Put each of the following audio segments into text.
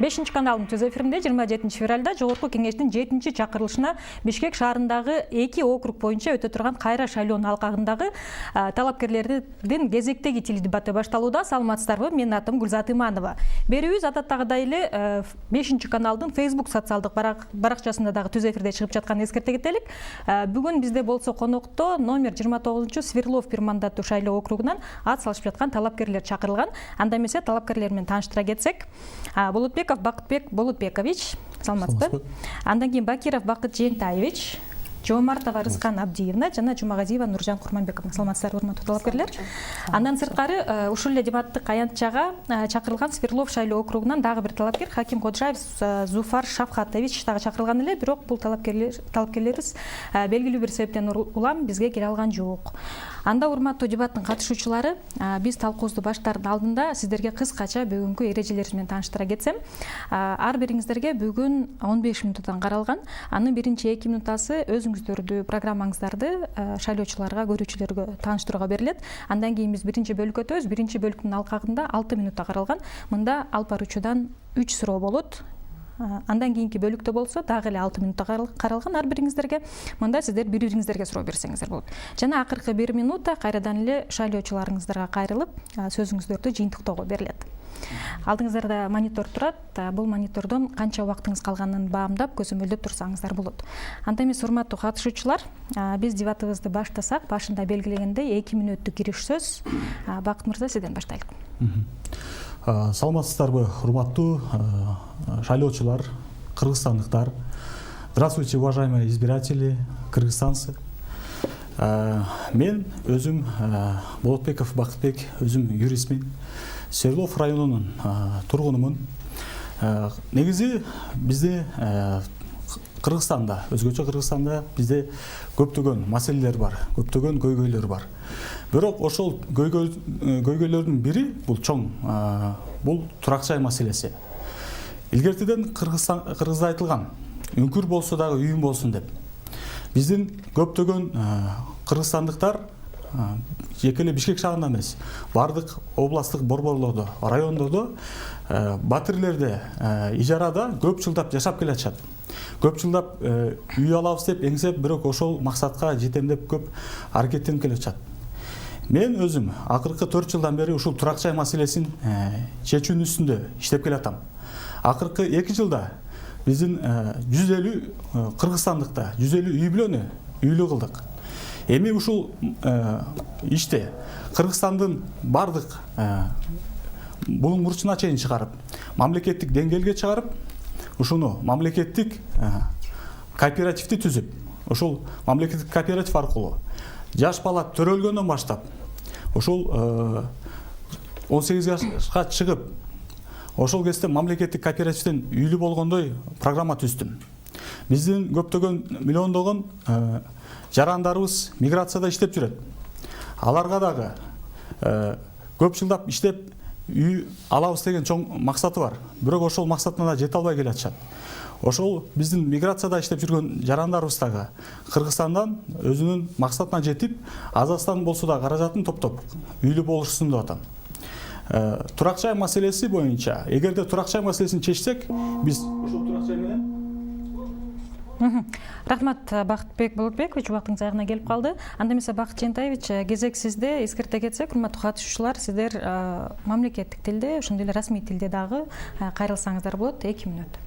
5 каналдын түз эфиринде 27 февралда Жогорку Кеңештин 7-чи чакырылышына Бишкек шаарындагы 2 округ боюнча өтө турган кайра шайлоонун алкагындагы талапкерлердин кезектеги теледебаты башталууда. Саламатсыздарбы? Менин атым Гүлзат Иманова. Берүүбүз адаттагыдай эле 5 каналдын Facebook социалдык баракчасында дагы түз эфирде чыгып жаткан эскерте кетелик. Бүгүн бизде болсо конокто номер 29 Сверлов бир мандаттуу шайлоо округунан ат салышып жаткан талапкерлер чакырылган. Анда эмесе талапкерлер менен тааныштыра кетсек, Болотбеков Бакытбек Болотбекович, саламатсызбы? Андан кийин Бакиров Бакыт Жээнтаевич, Жомартова Рыскан Абдиевна жана Жумагазиева Нуржан Курманбековна. Саламатсыздарбы, урматтуу талапкерлер? Андан сырткары ушул эле дебаттык аянтчага чакырылган Сверлов шайлоо округунан дагы бир талапкер Хаким Коджаев Зуфар Шавхатович дагы чакырылган эле, бирок бул талапкерлерибиз белгилүү бир себептен улам бизге келе алган жок. Анда урматтуу дебаттын катышуучулары, биз талкуубузду баштаардын алдында сиздерге кыскача бүгүнкү эрежелерибиз менен тааныштыра кетсем, ар бириңиздерге бүгүн 15 мүнөттөн каралган. Анын биринчи 2 мүнөтасы өзүңүздөрдү, программаңыздарды шайлоочуларга, көрүүчүлөргө тааныштырууга берилет. Андан кийин биз биринчи бөлүккө өтөбүз. Биринчи бөлүктүн алкагында 6 мүнөттө каралган. Мында алып баруучудан 3 суроо болот. Андан кийинки бөлүктө болсо дагы эле 6 мүнөттө каралган ар бириңиздерге. Мында сиздер бири-бириңиздерге суроо берсеңиздер болот. Жана акыркы 1 минутта кайрадан эле шайлоочуларыңыздарга кайрылып, сөзүңүздөрдү жыйынтыктоого берилет. Алдыңыздарда монитор турат. Бул монитордон канча убактыңыз калганын баамдап, көзөмөлдөп турсаңыздар болот. Анда эмес, урматтуу катышуучулар, биз дебатыбызды баштасак, башында белгилегендей 2 мүнөттүк кириш сөз. Бакыт мырза, сизден баштайлык. Саламатсыздарбы, урматтуу шайлоочулар, кыргызстандыктар. Здравствуйте, уважаемые избиратели, кыргызстанцы. Мен өзүм Болотбеков Бакытбек, өзүм юристмин. Сверлов районунун тургунумун. Негизи бизде Кыргызстанда, өзгөчө Кыргызстанда бизде көптөгөн маселелер бар, көптөгөн көйгөйлөр бар. Бирок ошол көйгөйлөрдүн бири бул чоң, бул турак жай маселеси. Илгертиден кыргызда айтылган, үңкүр болсо дагы үйүм болсун деп. Биздин көптөгөн кыргызстандыктар жеке эле Бишкек шаарында эмес, бардык областтык борборлордо, райондордо, батирлерде, ижарада көп жылдап жашап келе атышат. Көп жылдап үй алабыз деп эңсеп, бирок ошол максатка жетем деп көп аракеттенип келе атышат. Мен өзүм акыркы 4 жылдан бери ушул турак жай маселесин чечүүнүн үстүндө иштеп келатам. Акыркы 2 жылда биздин 150 кыргызстандыкта 150 үй бүлөнү үйлүү кылдык. Эми ушул иште Кыргызстандын бардык булуң бурчуна чейин чыгарып, мамлекеттик деңгээлге чыгарып, ушуну мамлекеттик кооперативди түзүп, ушул мамлекеттик кооператив аркылуу жаш бала төрөлгөндөн баштап, ушул 18 жашка чыгып, ошол кезде мамлекеттик кооперативден үйлүү болгондой программа түздүм. Биздин көптөгөн миллиондогон жарандарыбыз миграцияда иштеп жүрөт. Аларга дагы көп жылдап иштеп үй алабыз деген чоң максаты бар. Бирок ошол максатына да жете албай келе атышат. Ошол биздин миграцияда иштеп жүргөн жарандарыбыз дагы Кыргызстандан өзүнүн максатына жетип, Азастан болсо да каражатын топтоп үйлүү болушсын деп атам. Турак жай маселеси боюнча, эгерде турак жай маселесин чечсек, биз ошол турак жай менен Рахмат, Бакытбек Болотбекович, убактыңыз аягына келип калды. Анда эмесе Бакыт Жээнтаевич, кезек сизде. Эскерте кетсек, урматтуу катышуучулар, сиздер мамлекеттик тилде, ошондой эле расмий тилде дагы кайрылсаңыздар болот. 2 мүнөт.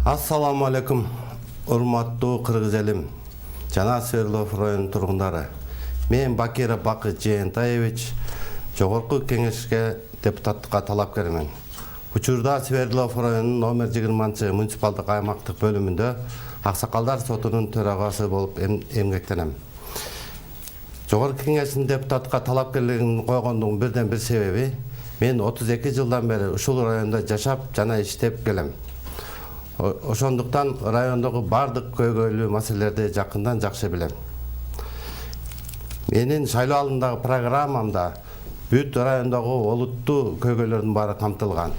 Ассаламу алейкум, урматтуу кыргыз элим жана Сверлов районунун тургундары. Мен Бакиров Бакыт Жээнтаевич, Жогорку Кеңешке депутаттыкка талапкермин. Учурда Сверлов районунун номер 20 муниципалдык аймактык бөлүмүндө Аксакалдар сотунун төрагасы болуп эмгектенем. Жогорку Кеңештин депутатка талапкерлигин койгондун бирден бир себеби, мен 32 жылдан бери ушул районда жашап жана иштеп келем. Ошондуктан райондогу бардык көйгөйлүү маселелерди жакындан жакшы билем. Менин шайлоо алдындагы программамда бүт райондогу олуттуу көйгөйлөрдүн баары камтылган.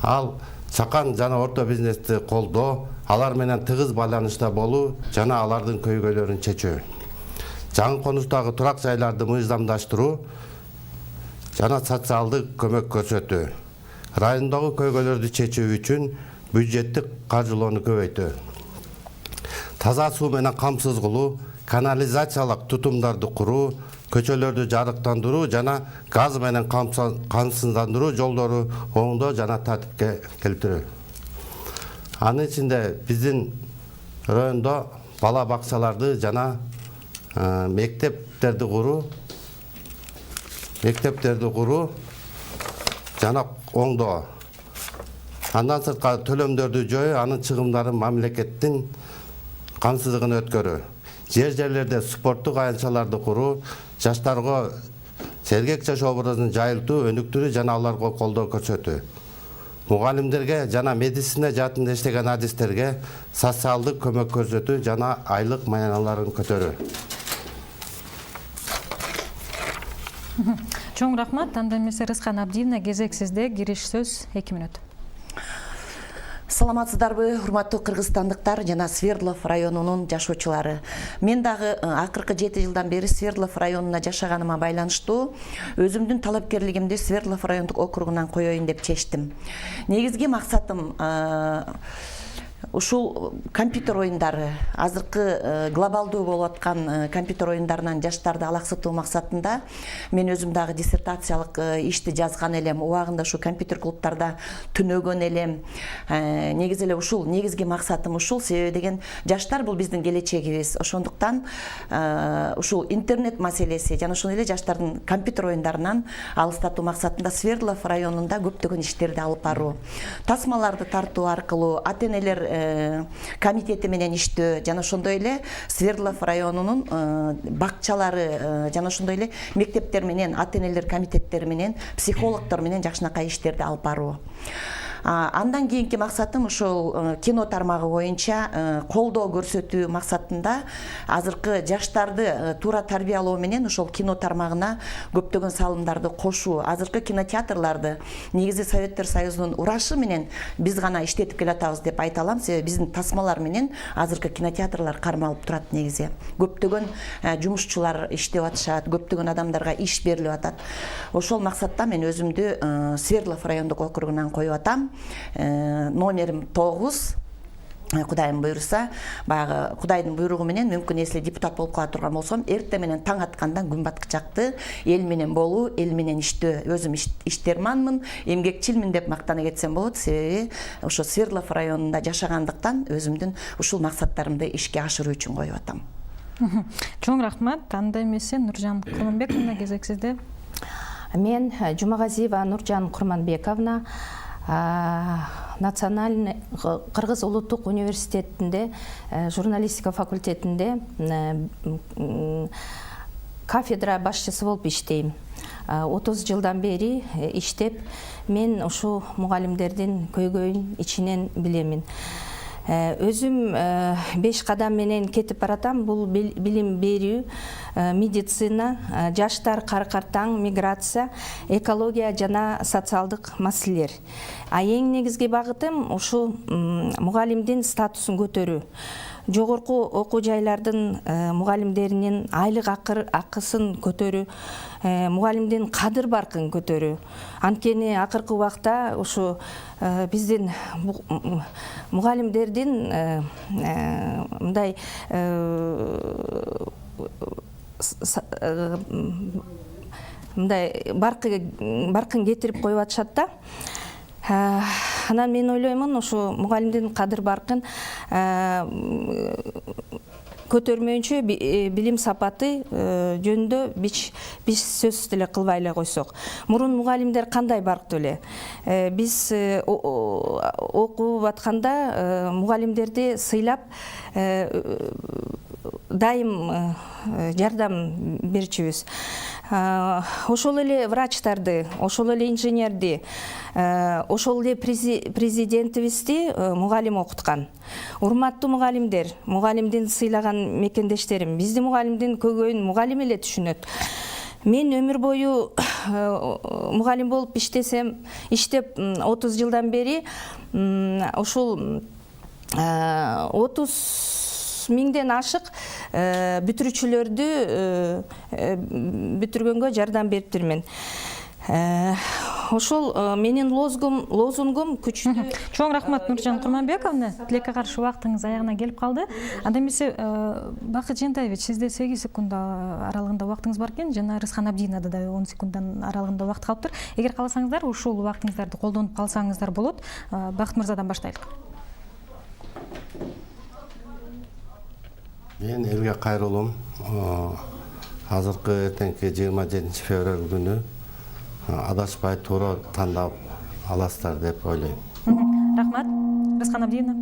Ал чакан жана орто бизнести колдоо, алар менен тыгыз байланышта болуу жана алардын көйгөйлөрүн чечүү. Жаңы конуштагы турак жайларды мыйзамдаштыруу жана социалдык көмөк көрсөтүү. райондогу көйгөйлөрдү чечүү үчүн бюджеттик каржылоону көбөйтүү, таза суу менен камсыз кылуу, канализациялык тутумдарды куруу, көчөлөрдү жарыктандыруу жана газ менен камсыздандыруу жолдору оңдоо жана тартипке келтирүү. Анын ичинде биздин райондо бала бакчаларды жана мектептерди куруу жана оңдоо. Андан сырткары төлөмдөрдү жоюу, анын чыгымдарын мамлекеттин камсыздыгына өткөрүү. Жерлерде спорттук аянтчаларды куруу, жаштарга сергек жашоо образын жайылтуу, өнүктүрүү жана аларга колдоо көрсөтүү. Мугалимдерге жана медицина жаатында иштеген адистерге социалдык көмөк көрсөтүү жана айлык маяналарын көтөрүү. Чоң рахмат. Анда эмесе Рыскан Абдиевна, кезек сизде, кириш сөз 2 мүнөт. Саламатсыздарбы, урматтуу кыргызстандыктар жана Свердлов районунун жашоочулары. Мен дагы акыркы 7 жылдан бери Свердлов районуна жашаганыма байланыштуу өзүмдүн талапкерлигимди Свердлов райондук округунан коёюн деп чечтим. Негизги максатым ушул компьютер оюндары, азыркы глобалдуу болуп аткан компьютер оюндарынан жаштарды алаксытуу максатында мен өзүм дагы диссертациялык ишти жазган элем, убагында ушу компьютер клубтарда түнөгөн элем. Негизи эле ушул негизги максатым ушул, себеби деген жаштар бул биздин келечегибиз. Ошондуктан ушул интернет маселеси жана ошондой эле жаштардын компьютер оюндарынан алыстатуу максатында Свердлов районунда көптөгөн иштерди алып баруу. Тасмаларды тартуу аркылуу ата-энелер комитети менен иштөө жана ошондой эле Свердлов районунун бакчалары жана ошондой эле мектептер менен ата-энелер комитеттери менен психологдор менен жакшынакай иштерди алып баруу. Андан кийинки максатым ошол кино тармагы боюнча колдоо көрсөтүү максатында азыркы жаштарды туура тарбиялоо менен ошол кино тармагына көптөгөн салымдарды кошуу. Азыркы кинотеатрларды негизи Советтер Союзунун урашы менен биз гана иштетип келатабыз деп айта алам, себеби биздин тасмалар менен азыркы кинотеатрлар кармалып турат. Негизи көптөгөн жумушчулар иштеп атышат, көптөгөн адамдарга иш берилип атат. Ошол максатта мен өзүмдү Свердлов райондук округунан коюп атам. Номерим 9. Кудайым буйруса, баягы Кудайдын буйругу менен мүмкүн эсли депутат болуп кала турган болсом, эрте менен таң аткандан күн баткычакты эл менен болуу, эл менен иштөө, өзүм иштерманмын, эмгекчилмин деп мактана кетсем болот. Себеби ошо Свердлов районунда жашагандыктан өзүмдүн ушул максаттарымды ишке ашыруу үчүн коюп атам. Чоң рахмат. Анда эмесе Нуржан Курманбековна, кезек сизде. Мен Жумагазиева Нуржан Курманбековна, Национальный Кыргыз улуттук университетинде журналистика факультетинде кафедра башчысы болуп иштейм. 30 жылдан бери иштеп, мен ушу мугалимдердин көйгөйүн ичинен билемин. Өзүм 5 кадам менен кетип баратам. Бул билим берүү, медицина, жаштар каркартаң, миграция, экология жана социалдык маселелер. Эң негизги багытым ушу мугалимдин статусун көтөрүү. Жогорку окуу жайлардын мугалимдеринин айлык акысын көтөрүү, мугалимдин кадыр баркын көтөрүү. Анткени акыркы убакта ушу биздин мугалимдердин мындай баркын кетирип коюп атышат да. Анан мен ойлоймун, ушу мугалимдин кадыр баркын көтөрмөйүнчө билим сапаты жөнүндө биз сөз деле кылбай эле койсок. Мурун мугалимдер кандай барктуу эле? Биз окуп атканда мугалимдерди сыйлап дайым жардам берчүбүз. Ошол эле врачтарды, ошол эле инженерди, ошол эле президентибизди мугалим окуткан. Урматтуу мугалимдер, мугалимдин сыйлаган мекендештерим, биздин мугалимдин көйгөйүн мугалим эле түшүнөт. Мен өмүр бою мугалим болуп иштеп 30 жылдан бери ушул 30 миңден ашык бүтүрүүчүлөрдү бүтүргөнгө жардам бериптирмин. ошол менин лозунгум күчтүү. Чоң рахмат Нуржан Курманбековна. Тилекке каршы убактыңыз аягына келип калды. Анда эмесе Бакыт Жентаевич, сизде 8 секунд аралыгында убактыңыз бар экен, жана Рыскан Абдинада да 10 секунддан аралыгында убакыт калыптыр. Эгер кааласаңыздар, ушул убактыңыздарды колдонуп калсаңыздар болот. Бакыт мырзадан баштайлык. Мен элге кайрылым. Азыркы эртеңки 27 февраль күнү адашпай туура тандап аласыздар деп ойлойм. Рахмат. Рыскан Абдинов.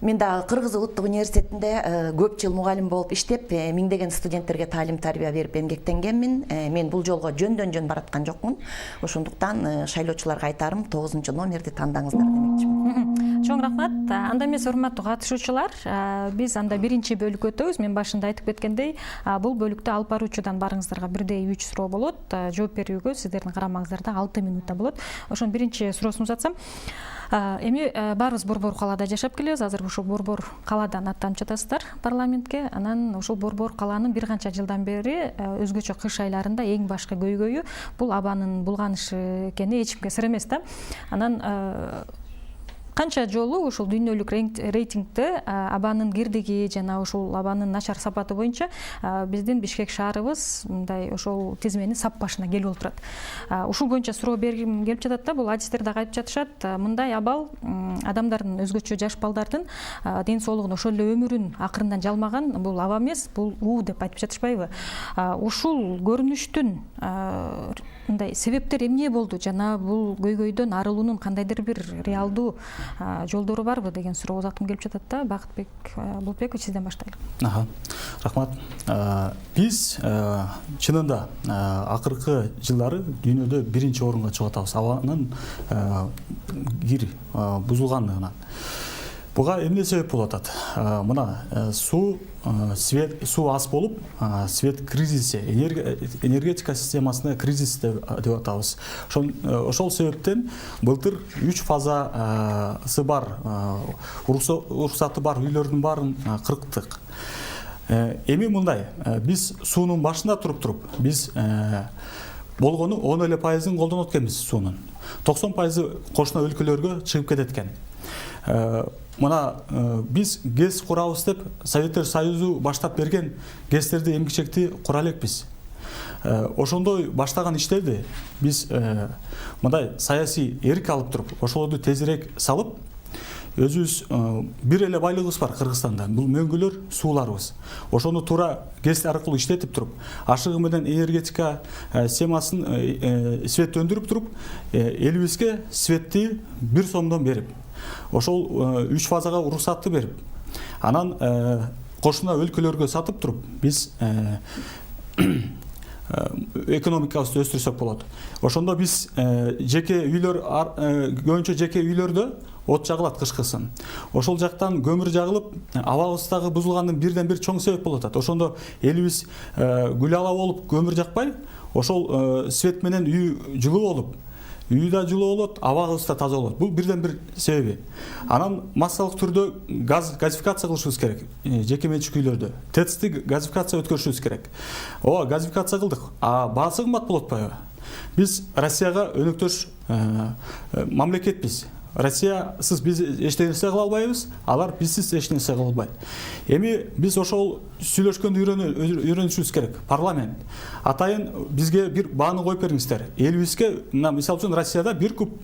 Мен дагы Кыргыз Улуттук университетинде көп жыл мугалим болуп иштеп, миңдеген студенттерге таалим тарбия берип эмгектенгенмин. Мен бул жолго жөндөн бараткан жокмун. Ошондуктан шайлоочуларга айтарым 9 номерди тандаңыздар демекчимин. Чоң рахмат. Анда эмес, урматтуу катышуучулар, биз анда биринчи бөлүккө өтөбүз. Мен башында айтып кеткендей, бул бөлүктө алып баруучудан барыңыздарга бирдей 3 суроо болот. Жооп берүүгө сиздердин карамаңыздарда 6 минутта болот. Ошонун биринчи суроосун узатсам, эми баарыбыз Борбор калаада жашап келебиз. Азыр ушул Борбор калаадан аттанып жатасыздар парламентке. Анан ушул Борбор калаанын бир канча жылдан бери өзгөчө кыш айларында эң башкы көйгөйү бул абанын булганышы экени эчимге сыр эмес да. Анан канча жолу ушул дүйнөлүк рейтингде абанын кирдиги жана ушул абанын начар сапаты боюнча биздин Бишкек шаарыбыз мындай ошол тизмени сап башына келип олтурат. Ушул боюнча суроо бергим келип жатат да, бул адистер дагы айтып жатышат. Мындай абал адамдардын, өзгөчө жаш балдардын ден соолугун, ошол эле өмүрүн акырындан жалмаган бул аба эмес, бул уу деп айтып жатышпайбы? Ушул көрүнүштүн мындай себептери эмне болду жана бул көйгөйдөн арылуунун кандайдыр бир реалдуу жолдору барбы деген суроо узаткым келип жатат да. Бакытбек Болотбекович, сизден баштайлык. Рахмат. Биз чынында акыркы жылдары дүйнөдө биринчи орунга чыгып атабыз абанын кир бузулганлыгынан. Буга эмне себеп болуп атат? Мына суу аз болуп, свет кризиси, энергетика системасына кризис деп атабыз. Ошол себептен былтыр 3 фазасы бар, уруксаты бар үйлөрдүн баарын кырктык. Эми мындай, биз суунун башында туруп, биз болгону 10 эле пайызын колдонот экенбиз суунун. 90% кошуна өлкөлөргө чыгып кетет экен. Мына биз ГЭС курабыз деп Советтер Союзу баштап берген ГЭСтерди эмгичекти кура элекпиз. Ошондой баштаган иштерди биз мындай саясий эрк алып туруп, ошолорду тезирээк салып, өзүбүз бир эле байлыгыбыз бар Кыргызстанда. Бул мөңгүлөр, сууларыбыз. Ошону туура ГЭС аркылуу иштетип туруп, ашыгы менен энергетика системасын свет өндүрүп туруп, элибизге светти 1 сомдон берип, ошол 3 фазага уруксатты берип, анан кошуна өлкөлөргө сатып туруп, биз экономикабызды өстүрсөк болот. Ошондо биз жеке үйлөр, көбүнчө жеке үйлөрдө от жагылат кышкысын. Ошол жактан көмүр жагылып, абабыздагы бузулгандын бирден бир чоң себеп болуп атат. Ошондо элибиз гүл ала болуп көмүр жакпай, ошол свет менен үй жылуу болуп, үй да жылуу болот, абагыбыз да таза болот. Бул бирден бир себеби. Анан массалык түрдө газификация кылышыбыз керек. Жеке менчик үйлөрдө ТЭЦти газификация өткөрүшүбүз керек. Ооба, газификация кылдык. Баасы кымбат болуп атпайбы? Биз Россияга өнөктөш мамлекетпиз. Россиясыз биз эч нерсе кыла албайбыз, алар бизсиз эч нерсе кыла албайт. Эми биз ошол сүйлөшкөндү үйрөнүшүбүз керек. Парламент атайын бизге бир бааны коюп бериңиздер. Элибизге, мисалы үчүн Россияда 1 куб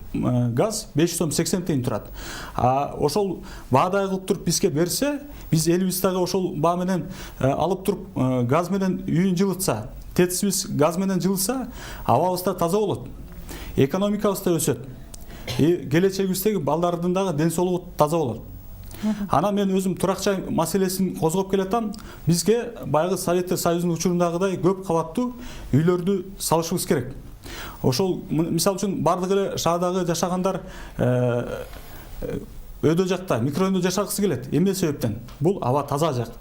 газ 5 сом 80 тиын турат. Ошол баадай кылып туруп бизге берсе, биз элибиздagi ошол баа менен алып туруп газ менен үйүн жылытса, ТЭЦибиз газ менен жылытса, абабыз да таза болот. Экономикабыз да өсөт. Келечегибиздеги балдардын дагы ден соолугу таза болот. Анан мен өзүм турак жай маселесин козгоп келатам. Бизге баягы Советтер Союзунун учурундагыдай көп кабаттуу үйлөрдү салышыбыз керек. Ошол мисалы үчүн бардык эле шаардагы жашагандар өйдө жакта, микрорайондо жашагысы келет. Эмне себептен? Бул аба таза жак.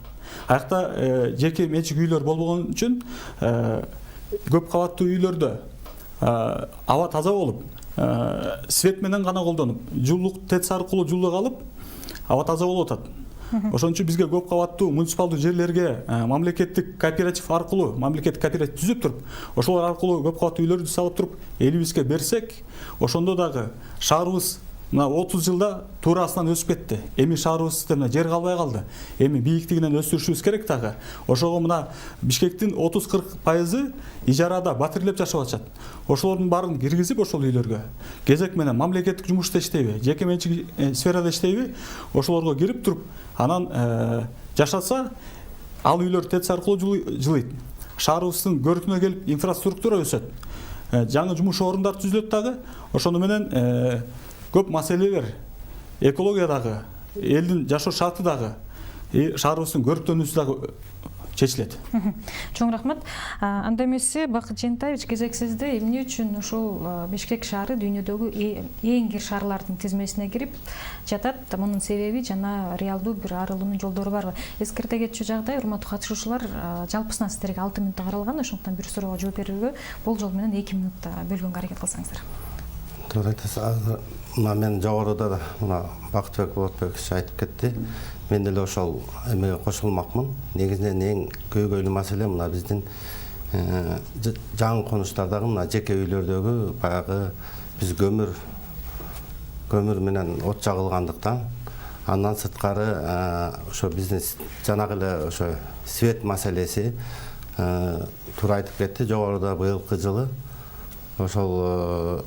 Аякта жеке менчик үйлөр болбогон үчүн көп кабаттуу үйлөрдө аба таза болуп, свет менен гана колдонуп, жылуулук ТЭЦ аркылуу жылуулук алып, аба таза болуп атат. Ошон үчүн бизге көп кабаттуу муниципалдуу жерлерге мамлекеттик кооператив аркылуу, мамлекеттик кооператив түзүп туруп, ошолор аркылуу көп кабаттуу үйлөрдү салып туруп, элибизге берсек, ошондо дагы шаарыбыз мына 30 жылда туурасынан өсүп кетти. Эми шаарыбызда мына жер калбай калды. Эми бийиктигинен өстүрүшүбүз керек дагы. Ошого мына Бишкектин 30-40% ижарада батирлеп жашап атышат. Ошолордун баарын киргизип ошол үйлөргө кезек менен мамлекеттик жумушта иштейби, жеке менчик сферада иштейби, ошолорго кирип туруп, анан жашаса, ал үйлөр ТЭЦ аркылуу жылыйт. Шаарыбыздын көркүнө келип инфраструктура өсөт. Жаңы жумуш орундар түзүлөт дагы. Ошону менен көп маселелер экологиядагы, элдин жашоо шарты дагы, шаарыбыздын көрктөнүүсү дагы чечилет. Чоң рахмат. Анда эмесе Бакыт Жээнтаевич, кезексизде эмне үчүн ушул Бишкек шаары дүйнөдөгү эң кир шаарлардын тизмесине кирип жатат? Мунун себеби жана реалдуу бир арылуунун жолдору барбы? Эскерте кетчү жагдай, урматтуу катышуучулар, жалпысынан сиздерге 6 мүнөттө каралган, ошондуктан бир суроого жооп берүүгө болжол менен 2 мүнөттө бөлгөнгө аракет кылсаңыздар. Туура айтасыз. Мен жогоруда мына Бакытбек Болотбекович айтып кетти. Мен деле ошол эмеге кошулмакмын. Негизинен эң көйгөйлүү маселе мына биздин жаңы конуштардагы мына жеке үйлөрдөгү баягы биз көмүр менен от жагылгандыктан, андан сырткары ошо биздин жанагы эле ошо свет маселеси туура айтып кетти. Жогоруда быйылкы жылы ошол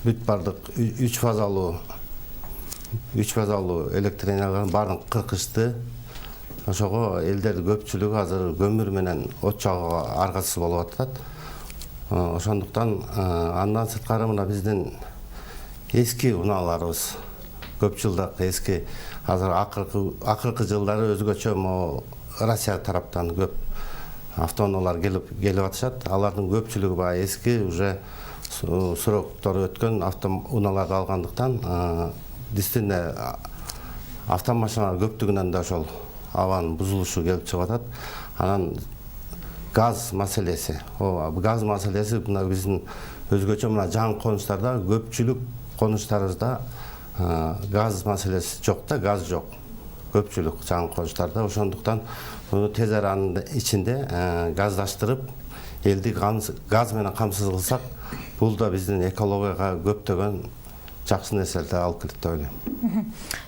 бүт бардык 3 фазалуу электр энергияларын баарын кыркышты. Ошого элдердин көпчүлүгү азыр көмүр менен от жагууга аргасыз болуп атат. Ошондуктан андан сырткары мына биздин эски унааларыбыз көп жылдык эски, азыр акыркы жылдары өзгөчө могу Россия тараптан көп автоунаалар келип атышат. Алардын көпчүлүгү баягы эски, уже сроктору өткөн автоунааларды алгандыктан, действительно автомашиналар көптүгүнөн да ошол абанын бузулушу келип чыгып атат. Анан газ маселеси мына биздин өзгөчө мына жаңы конуштарда көпчүлүк конуштарыбызда газ маселеси жок да, газ жок. Көпчүлүк жаңы конуштарда, ошондуктан муну тез аранын ичинде газдаштырып, элди газ менен камсыз кылсак, бул да биздин экологияга көптөгөн жакшы нерселерди алып келет деп ойлойм.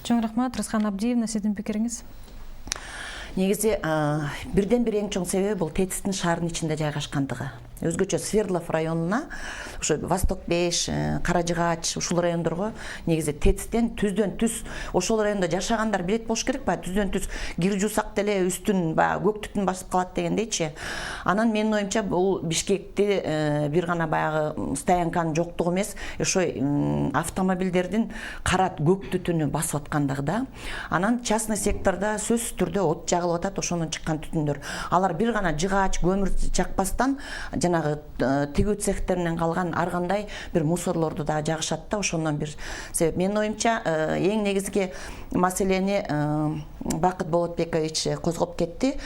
Чоң рахмат. Рызкан Абдиевна, сиздин пикириңиз? Негизи бирден бир эң чоң себеби бул ТЭЦтин шаардын ичинде жайгашкандыгы. Өзгөчө Свердлов районуна, ошо Восток 5, Каражыгач, ушул райондорго негизи ТЭЦтен түздөн түз, ошол райондо жашагандар билет болуш керек ба, түздөн түз кир жуусак деле үстүн баягы көк түтүн басып калат дегендейчи. Анан менин оюмча бул Бишкекте бир гана баягы стоянканын жоктугу эмес, ошо автомобилдердин карат көк түтүнү басып аткандыгы да. Анан частный сектордо сөзсүз түрдө от жагылып атат, ошонун чыккан түтүндөр. Алар бир гана жыгач, көмүр жакпастан жанагы тигүү цехтеринен калган ар кандай бир мусорлорду да жагышат да, ошондон бир себеп. Менин оюмча эң негизги маселени Бакыт Болотбекович козгоп кетти.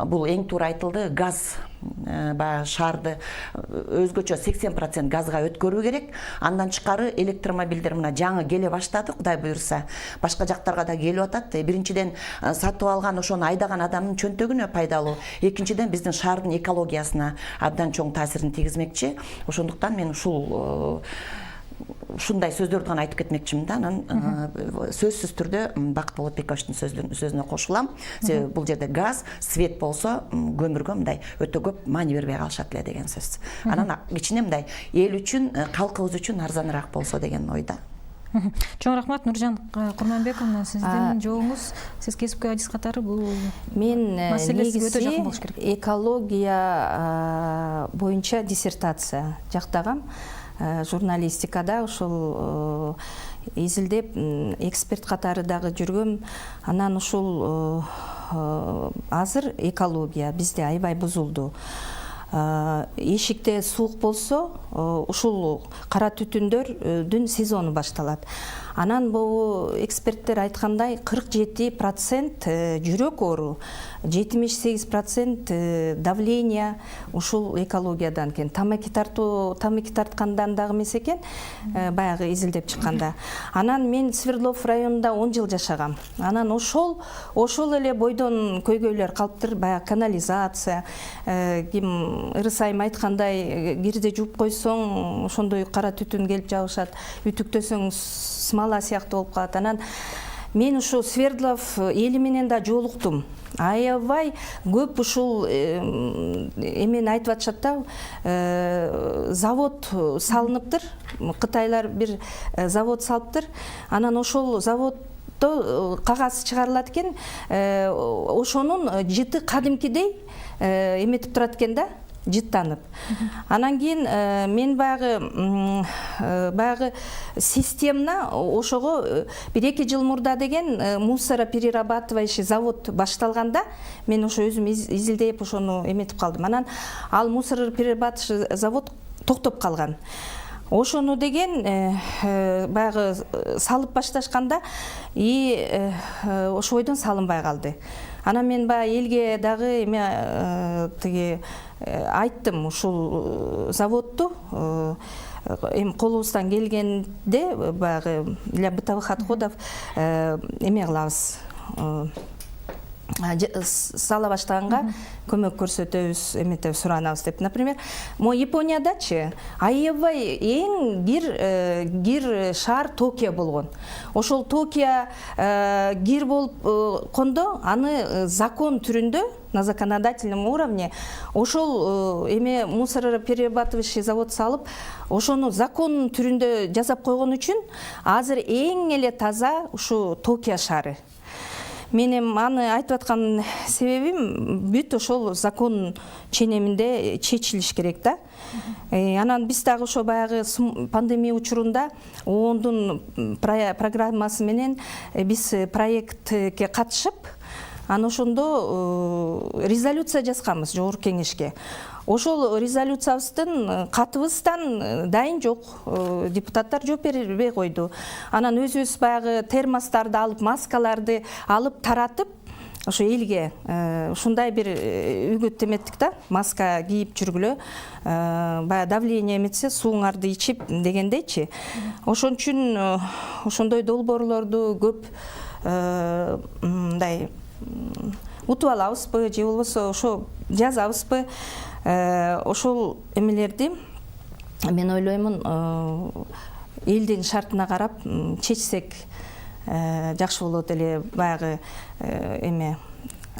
Бул эң туура айтылды. Газ баягы шаарды өзгөчө 80% газга өткөрүү керек. Андан тышкары электромобилдер мына жаңы келе баштады, Кудай буйрса. Башка жактарга да келип атат. Биринчиден сатып алган, ошону айдаган адамдын чөнтөгүнө пайдалуу. Экинчиден биздин шаардын экологиясына абдан чоң таасирин тийгизмекчи. Ошондуктан мен ушундай сөздөрдү гана айтып кетмекчимин да. Анан сөзсүз түрдө Бакыт Болотбековичтин сөзүнө кошулам. Себеби бул жерде газ, свет болсо көмүргө мындай өтө көп маани бербей калышат эле деген сөз. Анан кичине мындай эл үчүн, калкыбыз үчүн арзаныраак болсо деген ойда. Чоң рахмат. Нуржан Курманбековна, сиздин жообуңуз, сиз кесипкөй адис катары бул маселеси өтө жакын болуш керек. Экология боюнча диссертация жактагам. Журналистикада ушул изилдеп эксперт катары дагы жүргөм. Анан ушул азыр экология бизде аябай бузулду. эшикте суук болсо ушул кара түтүндөрдүн сезону башталат. Анан бул эксперттер айткандай 47% жүрөк оору, 78% давление ушул экологиядан экен. Тамаки тарткандан дагы эмес экен, баягы изилдеп чыкканда. Анан мен Свердлов районунда 10 жыл жашагам. Анан ошол эле бойдон көйгөйлөр калыптыр, баягы канализация, ким Ырыс айым айткандай кирди жууп койсоң ошондой кара түтүн келип жабышат, үтүктөсөң смола сыяктуу болуп калат. Анан мен ушул Свердлов эли менен да жолуктум. Аябай көп ушул эмени айтып атышат да, завод салыныптыр, кытайлар бир завод салыптыр. Анан ошол заводдо кагаз чыгарылат экен, ошонун жыты кадимкидей эметип турат экен да, жыттанып. Анан кийин мен баягы системна ошого 1-2 жыл мурда деген мусороперерабатывающий завод башталганда мен ошо өзүм изилдеп ошону эметип калдым. Анан ал мусороперерабатывающий завод токтоп калган. Ошону деген баягы салып башташканда ошо бойдон салынбай калды. Анан мен баягы элге дагы эме тиги айттым, ушул заводду эми колубуздан келгенде баягы для бытовых отходов эме кылабыз, сала баштаганга көмөк көрсөтөбүз, эметебиз, суранабыз деп. Например, Япониядачы аябай эң кир шаар Токио болгон. Ошол Токио кир болуп кондо, аны закон түрүндө, на законодательном уровне, ошол эме мусороперерабатывающий завод салып, ошону закон түрүндө жазап койгон үчүн азыр эң эле таза ушу Токио шаары. Менин аны айтып аткан себебим бүт ошол закон ченеминде чечилиш керек да. Анан биз дагы ошо баягы пандемия учурунда ООНдун программасы менен биз проектке катышып, аны ошондо резолюция жазганбыз жогорку кеңешке. Ошол резолюциябыздын катыбыздан дайын жок, депутаттар жооп бербей койду. Анан өзүбүз баягы термостарды алып, маскаларды алып таратып, ошо элге ушундай бир үгүт эметтик да, маска кийип жүргүлө, баягы давление эметсе сууңарды ичип дегендейчи. Ошон үчүн ошондой долбоорлорду көп мындай утуп алабызбы же болбосо ошо жазабызбы, ошол эмелерди мен ойлоймун элдин шартына карап чечсек жакшы болот эле, баягы эме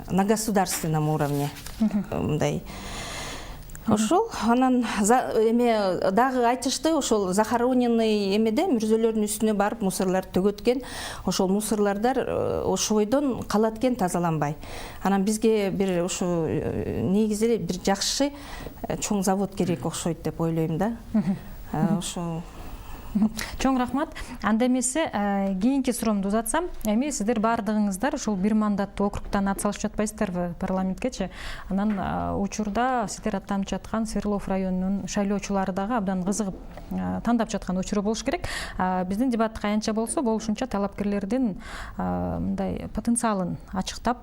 на государственном уровне мындай. Ошол анан эме дагы айтышты, ошол захороненный эмеде мүрзөлөрдүн үстүнө барып мусорларды төгөткен, ошол мусорлардар ошо бойдон калат экен тазаланбай. Анан бизге бир ушу негизи бир жакшы чоң завод керек окшойт деп ойлойм да. Ошо Чоң рахмат. Анда эмесе кийинки суроомду узатсам, эми сиздер баардыгыңыздар ушул бир мандаттуу округтан ат салышып жатпайсыздарбы парламенткечи? Анан учурда сиздер аттанып жаткан Свердлов районунун шайлоочулары дагы абдан кызыгып тандап жаткан учуру болуш керек. Биздин дебат каянча болсо болушунча талапкерлердин мындай потенциалын ачыктап,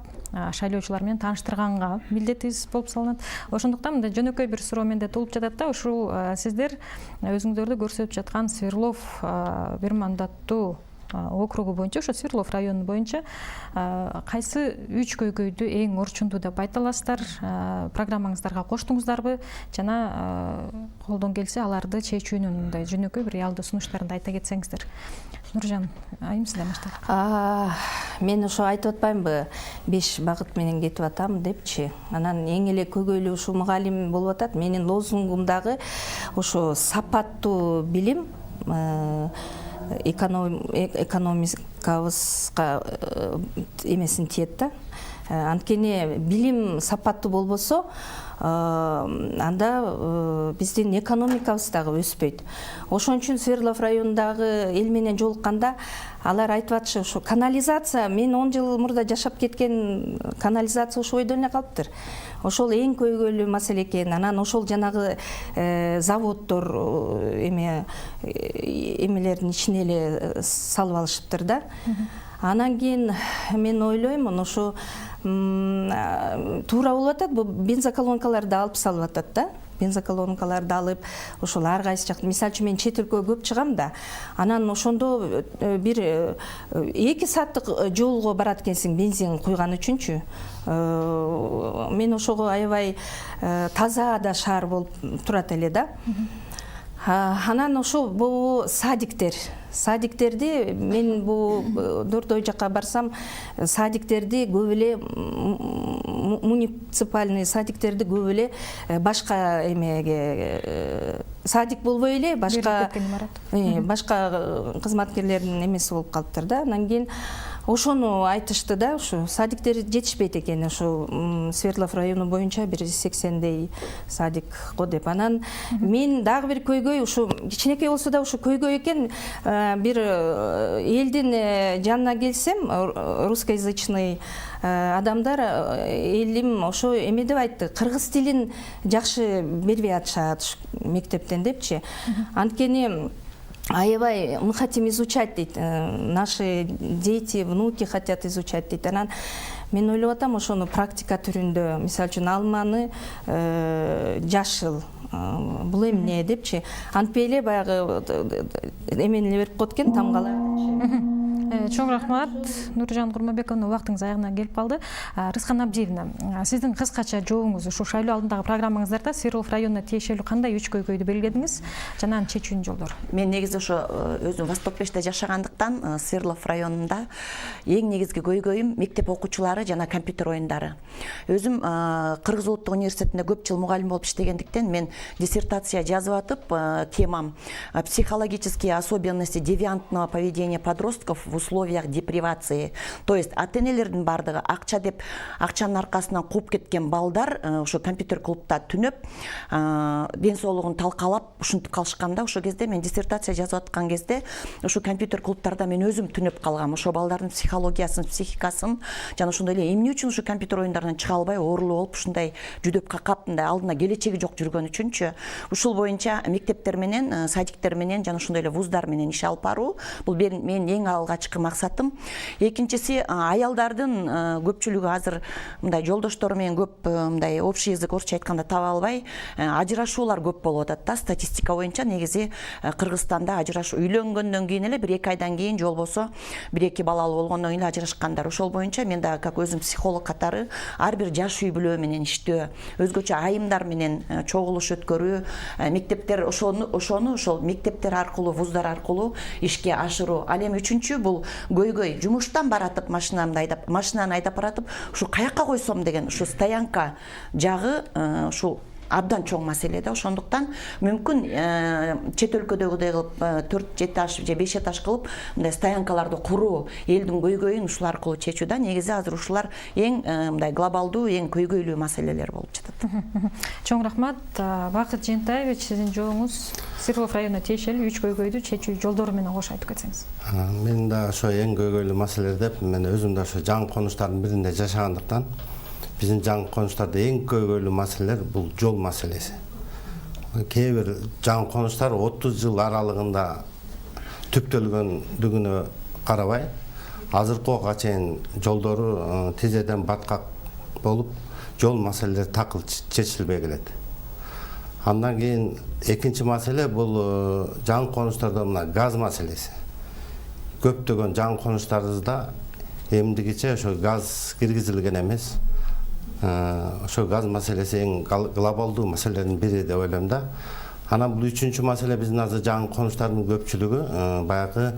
шайлоочулар менен тааныштырганга милдетибиз болуп салынат. Ошондуктан мындай жөнөкөй бир суроо менде туулуп жатат да, ушул сиздер өзүңүздөрдү көрсөтүп жаткан Свердлов бир мандаттуу округу боюнча, ошо Свердлов району боюнча кайсы 3 көйгөйдү эң орчундуу деп айта аласыздар? Программаңыздарга коштуңуздарбы? Жана колдон келсе аларды чечүүнүн мындай жөнөкөй бир реалдуу сунуштарын айта кетсеңиздер. Нуржан айым, сизден баштайт. Мен ошо айтып атпаймынбы, 5 багыт менен кетип атам депчи. Анан эң эле көйгөйлүү ушул мугалим болуп атат. Менин лозунгум дагы ошо сапаттуу билим, экономикабызга эмесин тиет да. Анткени билим сапаттуу болбосо, анда биздин экономикабыз дагы өспөйт. Ошон үчүн Свердлов районундагы эл менен жолукканда алар айтып атышы, ушу канализация, мен 10 жыл мурда жашап кеткен канализация ошо ойдон эле калыптыр. Ошол эң көйгөйлүү маселе экен. Анан ошол жанагы заводдор эмелердин ичине эле салып алышыптыр да. Анан кийин мен ойлоймун, ошо туура болуп атат, бул бензоколонкаларды алып салып атат да. Бензоколонкаларды алып, ошол ар кайсы жакта, мисалы үчүн мен чет өлкөгө көп чыгам да. Анан ошондо бир 2 сааттык жолго барат экенсиң бензин куйган үчүнчү. Мен ошого аябай таза да шаар болуп турат эле да. Анан ошо бул садиктерди мен бул Дордой жакка барсам, садиктерди көп эле муниципальный садиктерди көп эле башка эмеге садик болбой эле башка кызматкерлердин эмеси болуп калыптыр да. Анан кийин ошону айтышты да, ушу садиктер жетишпейт экен, ушу Свердлов району боюнча 180дей садик го деп. Анан мен дагы бир көйгөй, ушу кичинекей болсо да ушу көйгөй экен, бир элдин жанына келсем, русскоязычный адамдар элим ошо эме деп айтты, кыргыз тилин жакшы бербей атышат мектептен депчи. Анткени аябай мы хотим изучать дейт, наши дети, внуки хотят изучать дейт. Анан мен ойлоп атам, ошону практика түрүндө, мисалы үчүн алманы жашыл, бул эмне депчи, антпей эле баягы эмени берип коет экен, тамгалар. Чоң рахмат, Нуржан Курманбековна, убактыңыз аягына келип калды. Рыскан Абдиевна, сиздин кыскача жообуңуз ушу шайлоо алдындагы программаңыздарда Свердлов районуна тиешелүү кандай 3 көйгөйдү белгиледиңиз жана анын чечүүнүн жолдору? Мен негизи ошо өзүм Восток 5те жашагандыктан Свердлов районунда эң негизги көйгөйүм мектеп окуучулары жана компьютер оюндары. Өзүм Кыргыз улуттук университетинде көп жыл мугалим болуп иштегендиктен мен диссертация жазып атып, темам психологические особенности девиантного поведения подростков в условиях депривации. То есть ата-энелердин бардыгы акча деп акчанын аркасынан кууп кеткен балдар ошо компьютер клубда түнөп, ден соолугун талкалап ушинтип калышканда, ошо кезде мен диссертация жазып аткан кезде ошо компьютер клубтарда мен өзүм түнөп калгам. Ошо балдардын психологиясын, психикасын жана ошондой эле эмне үчүн ушу компьютер оюндарынан чыга албай оорулуу болуп ушундай жүдөп какап, мындай алдына келечеги жок жүргөн үчүнчү ушул боюнча мектептер менен, садиктер менен жана ошондой эле вуздар менен иш алып баруу бул мен эң алгачкы максатым. Экинчиси, аялдардын көпчүлүгү азыр мындай жолдоштору менен көп мындай общий язык, орусча айтканда таба албай, ажырашуулар көп болуп атат да. Статистика боюнча негизи Кыргызстанда ажырашуу үйлөнгөндөн кийин эле 1-2 айдан кийин, же болбосо 1-2 балалуу болгондон кийин ажырашкандар. Ошол боюнча мен дагы как өзүм психолог катары ар бир жаш үй бүлө менен иштөө, өзгөчө айымдар менен чогулуш өткөрүү, мектептер ошону ошол мектептер аркылуу, вуздар аркылуу ишке ашыруу. Ал эми үчүнчү бул көйгөй, жумуштан баратып машинаны айдап баратып, ушу каякка койсом деген ушу стоянка жагы ушул абдан чоң маселе да. Ошондуктан мүмкүн чет өлкөдөгүдөй кылып 4 этаж же 5 этаж кылып мындай стоянкаларды куруу, элдин көйгөйүн ушул аркылуу чечүү да. Негизи азыр ушулар эң мындай глобалдуу, эң көйгөйлүү маселелер болуп жатат. Чоң рахмат. Бакыт Жентаевич, сиздин жообуңуз Свердлов районуна тиешелүү 3 көйгөйдү чечүү жолдору менен кошо айтып кетсеңиз. Мен да ошо эң көйгөйлүү маселелер деп, мен өзүм да ошо жаңы конуштардын биринде жашагандыктан биздин жаңы конуштарда эң көйгөйлүү маселелер бул жол маселеси. Кээ бир жаңы конуштар 30 жыл аралыгында түптөлгөндүгүнө карабай, азыркы убакка чейин жолдору тизеден баткак болуп, жол маселелери такыл чечилбей келет. Андан кийин экинчи маселе бул жаңы конуштарда мына газ маселеси. Көптөгөн жаңы конуштарыбызда эмдигиче ошо газ киргизилген эмес. Ошо газ маселеси эң глобалдуу маселелердин бири деп ойлойм да. Анан бул үчүнчү маселе, биздин азыр жаңы конуштардын көпчүлүгү баягы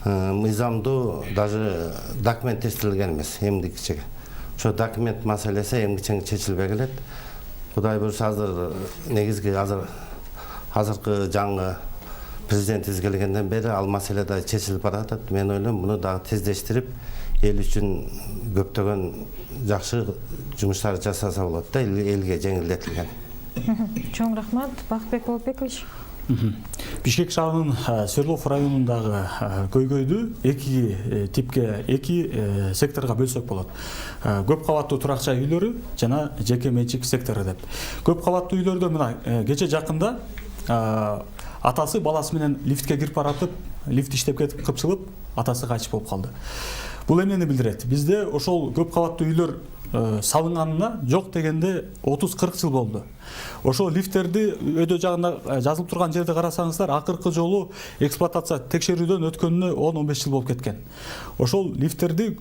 мыйзамдуу даже документтештирилген эмес эмдигичеге. Ошо документ маселеси эмгичең чечилбей келет. Кудай буюрса азыр негизги азыркы жаңы президентибиз келгенден бери ал маселе да чечилип баратат. Мен ойлойм, муну дагы тездештирип, эл үчүн көптөгөн жакшы жумуштар жасаса болот да, элге жеңилдетилген. Чоң рахмат, Бакытбек Болотбекович. Бишкек шаарынын Свердлов районундагы көйгөйдү эки типке, эки секторго бөлсөк болот. Көп кабаттуу турак жай үйлөрү жана жеке менчик сектору деп. Көп кабаттуу үйлөрдө мына кече жакында атасы баласы менен лифтке кирип баратып, лифт иштеп кетип кыпчылып, атасы кайтыш болуп калды. Бул эмнени билдирет? Бизде ошол көп кабаттуу үйлөр салынганына жок дегенде 30-40 жыл болду. Ошол лифттерди өйдө жагында жазылып турган жерди карасаңыздар, акыркы жолу эксплуатация текшерүүдөн өткөнүнө 10-15 жыл болуп кеткен. Ошол лифттерди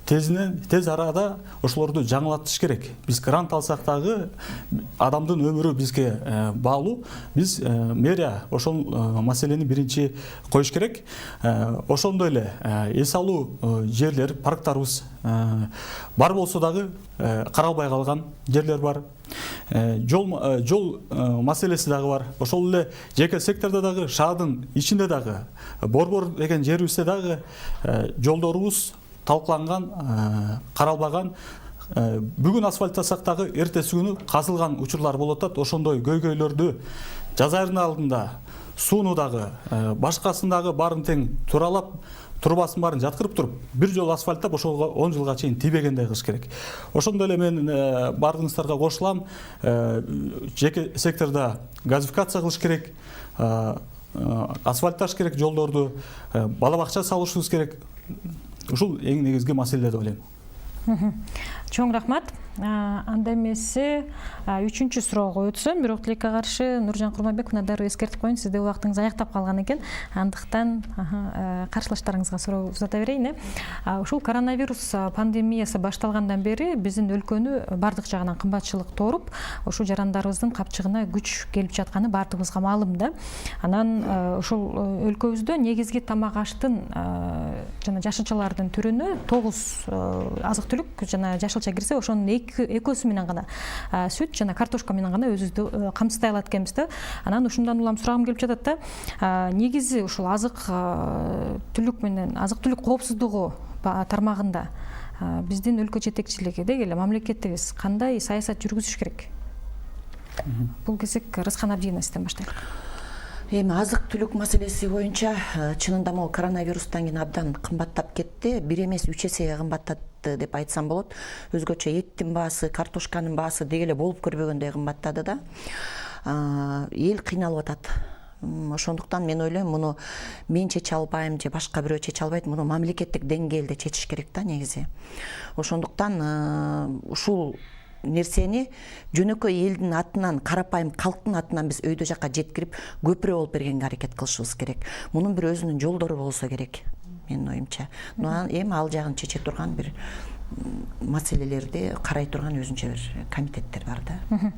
тез арада ошолорду жаңылатыш керек. Биз грант алсак дагы адамдын өмүрү бизге баалуу. Биз мэрия ошол маселени биринчи коюш керек. Ошондой эле эс алуу жерлер, парктарыбыз бар болсо дагы каралбай калган жерлер бар. Жол маселеси дагы бар. Ошол эле жеке сектордо дагы, шаардын ичинде дагы, Борбор деген жерибизде дагы жолдорубуз талкаланган, каралбаган. Бүгүн асфальттасак дагы эртеси күнү казылган учурлар болуп атат. Ошондой көйгөйлөрдү жаз айынын алдында сууну дагы, башкасын дагы баарын тең туралап, турбасын баарын жаткырып туруп, бир жол асфальттап ошого 10 жылга чейин тийбегендей кылыш керек. Ошондой эле мен бардыгыңыздарга кошулам. Жеке секторда газификация кылыш керек, асфальтташ керек жолдорду, бала бакча салышыбыз керек. Ушул эң негизги маселе деп ойлойм. Чоң рахмат. Анда эмесе 3-чү суроого өтсөм, бирок тилекке каршы Нуржан Курманбек мына дароо эскертип коеюн, сизде убактыңыз аяктап калган экен. Андыктан каршылаштарыңызга суроо узата берейин. Ушул коронавирус пандемиясы башталгандан бери биздин өлкөнү бардык жагынан кымбатчылык тооруп, ушул жарандарыбыздын капчыгына күч келип жатканы бардыгыбызга маалым да. Анан ушул өлкөбүздө негизги тамак аштын жана жашылчалардын түрүнө 9 азык-түлүк жана жашылча кирсе, ошонун экөөсү менен гана сүт жана картошка менен гана өзүбүздү камсыздай алат экенбиз да. Анан ушундан улам сурагым келип жатат да. Негизи ушул азык-түлүк менен азык-түлүк коопсуздугу тармагында биздин өлкө жетекчилиги деги эле мамлекетибиз кандай саясат жүргүзүш керек? Бул кезек Рыскан Абдиевна сизден баштайлык. Эми азык-түлүк маселеси боюнча чынында могу коронавирустан кийин абдан кымбаттап кетти. 1 эмес 3 эсеге кымбаттады деп айтсам болот. Өзгөчө эттин баасы, картошканын баасы деги эле болуп көрбөгөндөй кымбаттады да. Эл кыйналып атат. Ошондуктан мен ойлойм, муну мен чече албайм же башка бирөө чече албайт, муну мамлекеттик деңгээлде чечиш керек да негизи. Ошондуктан ушул нерсени жөнөкөй элдин атынан, карапайым калктын атынан биз өйдө жакка жеткирип, көпүрө болуп бергенге аракет кылышыбыз керек. Мунун бир өзүнүн жолдору болсо керек, менин оюмча. Эми ал жагын чече турган бир маселелерди карай турган өзүнчө бир комитеттер бар да.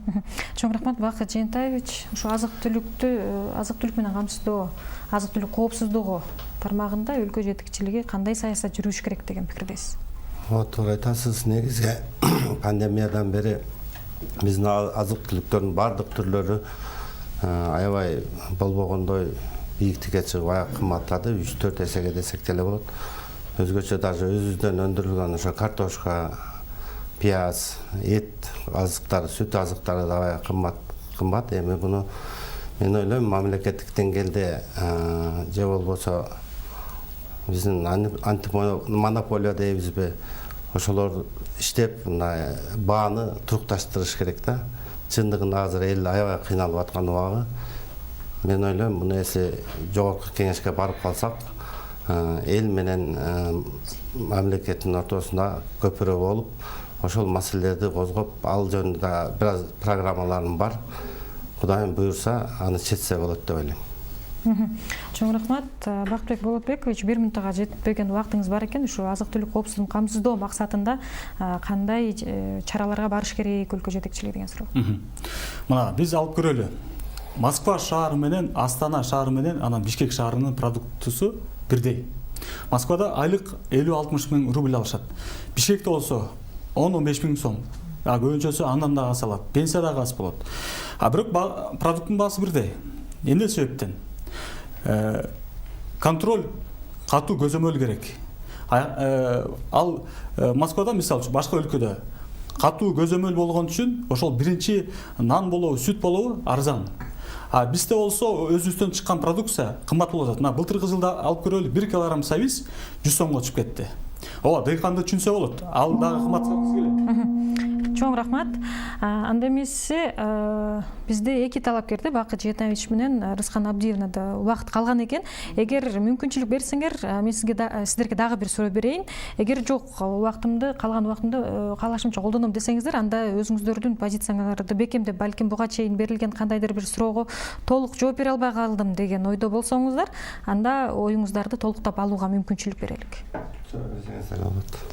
Чоң рахмат, Бакыт Жээнтаевич. Ушу азык-түлүк менен камсыздоо, азык-түлүк коопсуздугу тармагында өлкө жетекчилиги кандай саясат жүргүзүш керек деген пикирдесиз? Туура айтасыз. Негизи пандемиядан бери биздин азык-түлүктөрдүн бардык түрлөрү аябай болбогондой бийиктикке чыгып аяк кымбаттады. 3-4 эсеге десек деле болот. Өзгөчө даже өзүбүздөн өндүрүлгөн ошо картошка, пияз, эт азыктары, сүт азыктары да аябай кымбат. Эми буну мен ойлойм мамлекеттик деңгээлде же болбосо биздин антимонополия дейбизби, ошолор иштеп бааны турукташтырыш керек да. Чындыгында азыр эл аябай кыйналып аткан убагы. Мен ойлойм, муну эси жогорку кеңешке барып калсак, эл менен мамлекеттин ортосунда көпүрө болуп, ошол маселелерди козгоп, ал жөнүндө да бир аз программаларым бар. Кудайым буйрса, аны чечсе болот деп ойлойм. Чоң рахмат, Бакытбек Болотбекович. 1 минутка жетпеген убактыңыз бар экен. Ушу азык-түлүк коопсуздугун камсыздоо максатында кандай чараларга барыш керек өлкө жетекчилиги деген суроо. Мына биз алып көрөлү. Москва шаары менен Астана шаары менен анан Бишкек шаарынын продуктусу бирдей. Москвада айлык 50-60 миң рубль алышат. Бишкекте болсо 10-15 миң сом. Көбүнчөсү андан да аз алат. Пенсия да аз болот. Бирок продукттун баасы бирдей. Эмне себептен? Контроль катуу көзөмөл керек. Ал Москвада мисалы үчүн башка өлкөдө катуу көзөмөл болгон үчүн ошол биринчи нан болобу, сүт болобу арзан. Бизде болсо өзүбүздөн чыккан продукция кымбат болуп атат. Мына былтыркы жылда алып көрөлү 1 килограмм сабиз 100 сомго чыгып кетти. Ооба, дыйканды түшүнсө болот. Ал дагы кымбатка келет. Чоң рахмат. Анда эмеси бизде эки талапкерди Бакыт Жетенович менен Рыскан Абдиевна да убакыт калган экен. Эгер мүмкүнчүлүк берсеңер, мен сиздерге дагы бир суроо берейин. Эгер жок, калган убактымды каалашымча колдоном десеңиздер, анда өзүңүздөрдүн позицияларды бекемдеп, балким буга чейин берилген кандайдыр бир суроого толук жооп бере албай калдым деген ойдо болсоңуздар, анда оюңуздарды толуктап алууга мүмкүнчүлүк берелик.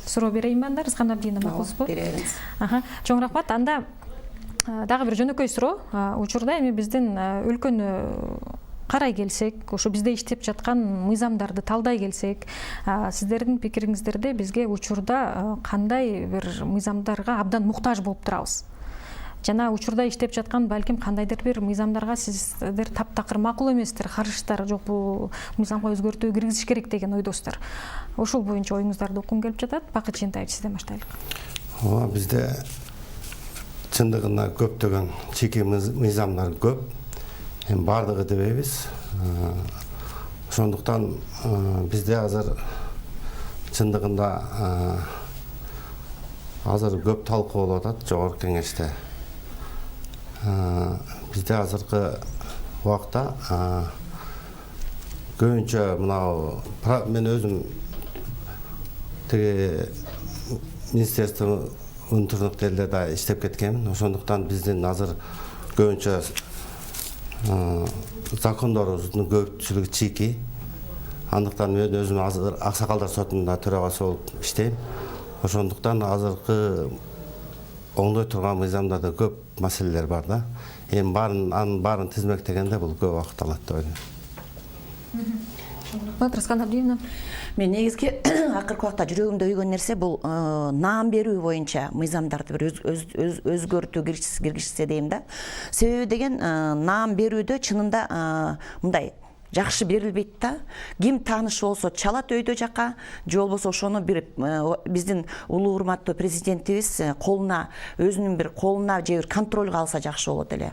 Суроо берейинби анда, Рыскан Абдиевна, макулсузбу? Беребиз. Чоң рахмат. Анда дагы бир жөнөкөй суроо. Учурда эми биздин өлкөнү карай келсек, ошо бизде иштеп жаткан мыйзамдарды талдай келсек, сиздердин пикириңиздерде бизге учурда кандай бир мыйзамдарга абдан муктаж болуп турабыз? Жана учурда иштеп жаткан балким кандайдыр бир мыйзамдарга сиздер таптакыр макул эместер, каршысыздар, жок бул мыйзамга өзгөртүү киргизиш керек деген ойдосуздар. Ошол боюнча оюңуздарды окугум келип жатат. Бакыт Жетенович, сизден баштайлык. Бизде чындыгында көптөгөн чеке мыйзамдар көп. Бардыгы дебейбиз. Ошондуктан бизде азыр чындыгында азыр көп талкуу болуп атат жогорку кеңеште. Бизде азыркы убакта көбүнчө мынау мен өзүм тиги Министерство внутренних делде иштеп кеткенмин. Ошондуктан биздин азыр көбүнчө закондорубуздун көпчүлүгү чийки. Андыктан мен өзүм азыр Аксакалдар сотунда төрагасы болуп иштейм. Ошондуктан азыркы оңдой турган мыйзамдарда көп маселелер бар да. Анын баарын тизмектегенде бул көп убакыт алат деп ойлойм. Рыскан Абдиевна. Мен негизги акыркы убакта жүрөгүмдө өйгөн нерсе бул наам берүү боюнча мыйзамдарды бир өзгөртүү киргизсе дейм да. Себеби деген наам берүүдө чынында мындай жакшы берилбейт да. Ким тааныш болсо чалат өйдө жака, же болбосо ошону бир биздин улуу урматтуу президентибиз колуна, өзүнүн бир колуна же бир контролго алса жакшы болот эле.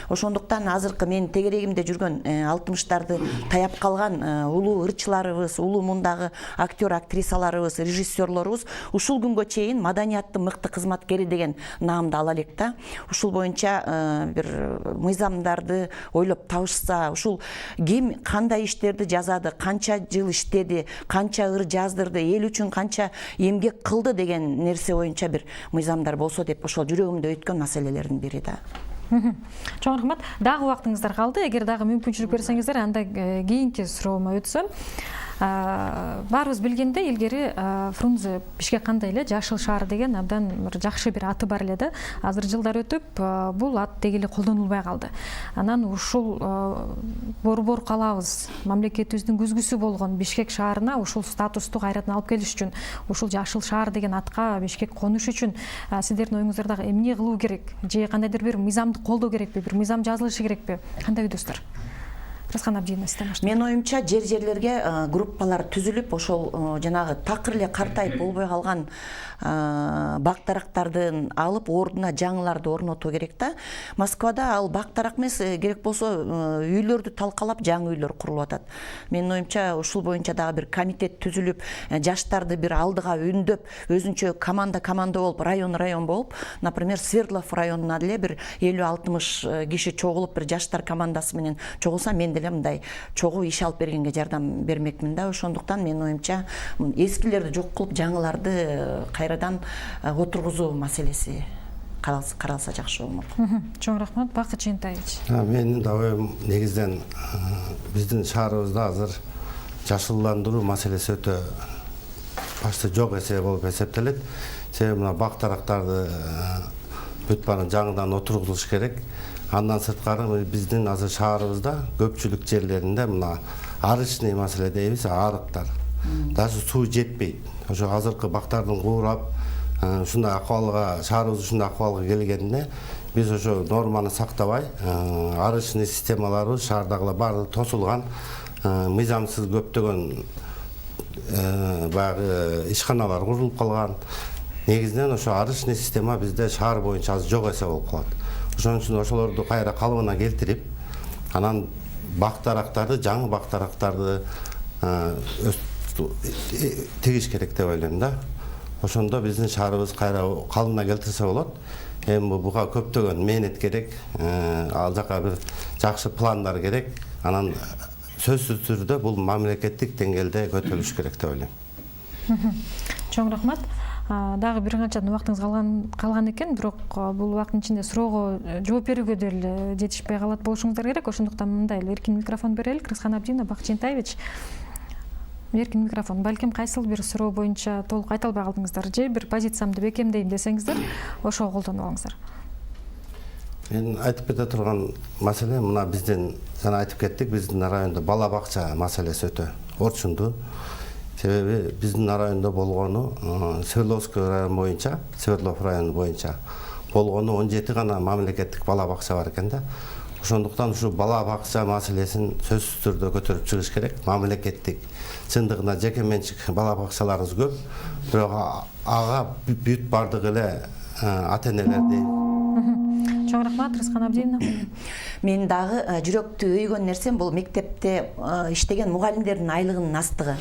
Ошондуктан азыркы менин тегерегимде жүргөн 60-тарды таяп калган улуу ырчыларыбыз, улуу мундагы актер, актрисаларыбыз, режиссерлорубуз ушул күнгө чейин маданияттын мыкты кызматкери деген наамды ала элек да. Ушул боюнча бир мыйзамдарды ойлоп табышса, ушул ким кандай иштерди жазады, канча жыл иштеди, канча ыр жаздырды, эл үчүн канча эмгек кылды деген нерсе боюнча бир мыйзамдар болсо деп ошол жүрөгүмдө өткөн маселелердин бири да. Чоң рахмат. Дагы убактыңыздар калды. Эгер дагы мүмкүнчүлүк берсеңиздер, анда кийинки суроома өтсөм. Баарыбыз билгендей, илгери Фрунзе Бишкек кандай эле жашыл шаар деген абдан бир жакшы бир аты бар эле да. Азыр жылдар өтүп, бул ат деги эле колдонулбай калды. Анан ушул борбор калабыз, мамлекетибиздин күзгүсү болгон Бишкек шаарына ушул статусту кайрадан алып келиш үчүн, ушул жашыл шаар деген атка Бишкек конуш үчүн сиздердин оюңуздардагы эмне кылуу керек? Же кандайдыр бир мыйзамды колдоо керекпи? Бир мыйзам жазылышы керекпи? Кандай ойдосуздар? Рыскан Абдиевна, мен оюмча жерлерге группалар түзүлүп, ошол жанагы такыр эле картайып болбой калган бактарактардын алып ордуна жаңыларды орнотуу керек да. Москвада ал бактарак эмес, керек болсо үйлөрдү талкалап жаңы үйлөр курулуп атат. Менин оюмча ушул боюнча дагы бир комитет түзүлүп, жаштарды бир алдыга үндөп, өзүнчө команда болуп, район болуп, например, Свердлов районуна деле бир 50-60 киши чогулуп, бир жаштар командасы менен чогулса, мен деле мындай чогуу иш алып бергенге жардам бермекмин да. Ошондуктан менин оюмча эскилерди жок кылып, жаңыларды кайрадан отургузуу маселеси каралса жакшы болмок. Чоң рахмат. Бакыт Жетенович. Менин да оюм негизден биздин шаарыбызда азыр жашылдандыруу маселеси өтө башта жок эсе болуп эсептелет. Себеби мына бактарактарды бүт баарын жаңыдан отургузуш керек. Андан сырткары биздин азыр шаарыбызда көпчүлүк жерлеринде мына арычный маселе дейбиз, арыктар. Даже суу жетпейт. Ошо азыркы бактардын куурап, ушундай акыбалга, шаарыбыз ушундай акыбалга келгенде, биз ошо норманы сактабай, арычный системаларыбыз шаардагылар баары тосулган, мыйзамсыз көптөгөн баягы ишканалар курулуп калган. Негизинен ошо арычный система бизде шаар боюнча азыр жок эсе болуп калат. Ошон үчүн ошолорду кайра калыбына келтирип, анан бактарактарды, жаңы бактарактарды тегиш керек деп ойлойм да. Ошондо биздин шаарыбыз кайра калыбына келтирсе болот. Эми буга көптөгөн мээнет керек, ал жака бир жакшы пландар керек. Анан сөзсүз түрдө бул мамлекеттик деңгээлде көтөрүлүш керек деп ойлойм. Чоң рахмат. Дагы бир канча убактыңыз калган экен, бирок бул убакыттын ичинде суроого жооп берүүгө деле жетишпей калат болушуңуздар керек. Ошондуктан мындай эркин микрофон берели. Кыргызхан Абдиевна, Бакыт Жентаевич. Эркин микрофон. Балким кайсыл бир суроо боюнча толук айта албай калдыңыздар же бир позициямды бекемдейм десеңиздер, ошого колдонуп алыңыздар. Мен айтып кете турган маселе мына биздин жана айтып кеттик, биздин райондо бала бакча маселеси өтө орчундуу. Себеби биздин райондо болгону Свердловский район боюнча, Свердлов району боюнча болгону 17 гана мамлекеттик бала бакча бар экен да. Ошондуктан ушу бала бакча маселесин сөзсүз түрдө көтөрүп чыгыш керек. Мамлекеттик чындыгында жеке менчик бала бакчаларыбыз көп, бирок ага бүт бардыгы эле ата-энелерди. Чоң рахмат, Кыргызхан Абдиевна. Мен дагы жүрөктү өйгөн нерсем бул мектепте иштеген мугалимдердин айлыгынын астыгы.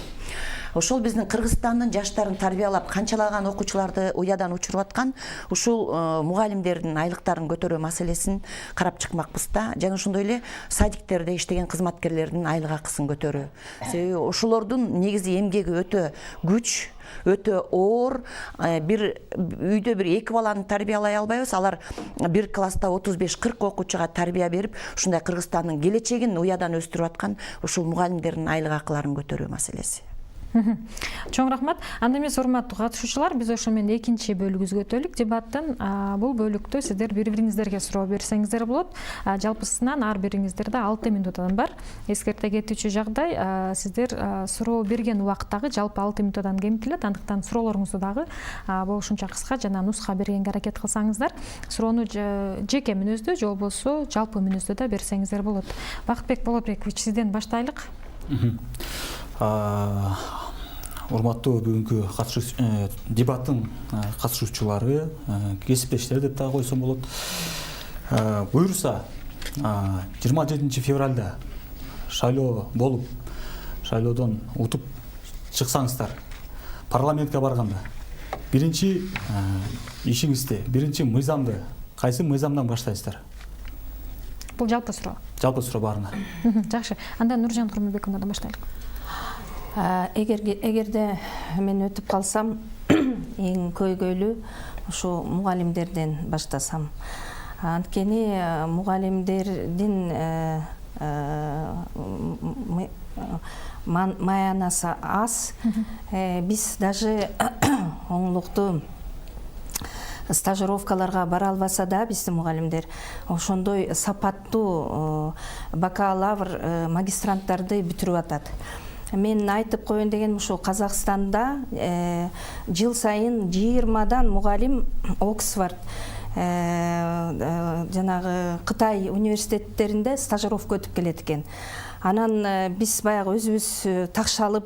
Ошол биздин Кыргызстандын жаштарын тарбиялап канчалаган окуучуларды уядан учуруп аткан ушул мугалимдердин айлыктарын көтөрүү маселесин карап чыкмакпыз да. Жана ошондой эле садиктерде иштеген кызматкерлердин айлык акысын көтөрүү. Себеби ошолордун негизи эмгеги өтө күч, өтө оор. Бир үйдө бир 2 баланы тарбиялай албайбыз. Алар бир класста 35-40 окуучуга тарбия берип, ушундай Кыргызстандын келечегин уядан өстүрүп аткан ушул мугалимдердин айлык акыларын көтөрүү маселеси. Чоң рахмат. Анда эмес, урматтуу катышуучулар, биз ошо менен экинчи бөлүгүбүзгө өтөлүк. Дебаттын бул бөлүктө сиздер бири-бириңиздерге суроо берсеңиздер болот. Жалпысынан ар бириңиздерде 6 минуттан бар. Эскерте кетүүчү жагдай, сиздер суроо берген убакыттагы жалпы 6 минуттан кемитилет. Андыктан суроолоруңузду дагы болушунча кыска жана нуска бергенге аракет кылсаңыздар, суроону жеке мүнөздө же болбосо жалпы мүнөздө да берсеңиздер болот. Бакытбек Болотбекович, сизден баштайлык. Урматтуу бүгүнкү дебаттын катышуучулары, кесиптештер деп дагы койсом болот. Буюрса 27 февралда шайлоо болуп, шайлоодон утуп чыксаңыздар, парламентке барганда биринчи ишиңизди, биринчи мыйзамды кайсы мыйзамдан баштайсыздар? Бул жалпы суроо. Жалпы суроо баарына. Жакшы. Анда Нуржан Турмунбековнадан баштайлык. Эгерде мен өтүп калсам, эң көйгөйлүү ушу мугалимдерден баштасам. Анткени мугалимдердин маянасы аз. Биз даже оңлуктуу стажировкаларга бара албаса да биздин мугалимдер ошондой сапаттуу бакалавр магистранттарды бүтүрүп атат. Мен айтып коеюн деген ушул Казакстанда жыл сайын 20дан мугалим Оксфорд жанагы Кытай университеттеринде стажировка өтүп келет экен. Анан биз баягы өзүбүз такшалып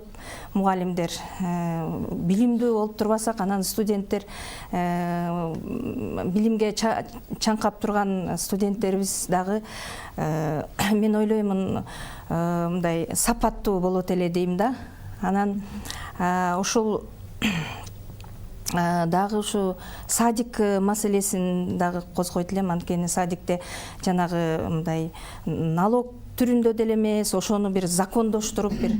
мугалимдер билимдүү болуп турбасак, анан студенттер билимге чаңкап турган студенттерибиз дагы мен ойлоймун мындай сапаттуу болот эле дейм да. Анан ушул дагы ушу садик маселесин дагы козгойт элем. Анткени садикте жанагы мындай налог түрүндө деле эмес, ошону бир закондоштуруп, бир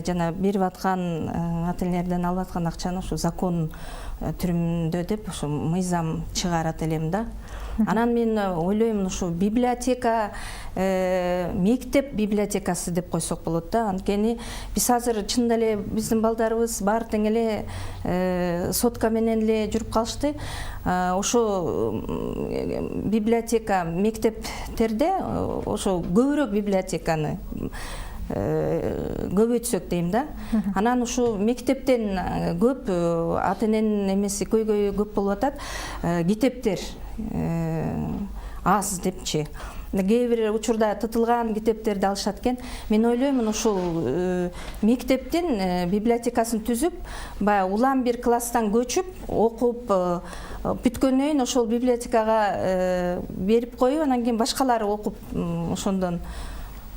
жана берип аткан ата-энелерден алып аткан акчаны ушу закон түрүндө деп ушу мыйзам чыгарат элем да. Анан мен ойлойм, ушу библиотека, мектеп библиотекасы деп койсок болот да. Анткени биз азыр чын эле биздин балдарыбыз баары тең эле сотка менен эле жүрүп калышты. Ошо библиотека, мектептерде ошо көбүрөөк библиотеканы көбөйтсөк дейм да. Анан ушу мектептен көп ата-эненин эмеси көйгөйү көп болуп атат. Китептер аз депчи. кээ бир учурда тытылган китептерди алышат экен. Мен ойлоймун ушул мектептин библиотекасын түзүп, баягы улам бир класстан көчүп, окуп бүткөндөн кийин ошол библиотекага берип коюп, анан кийин башкалары окуп ошондон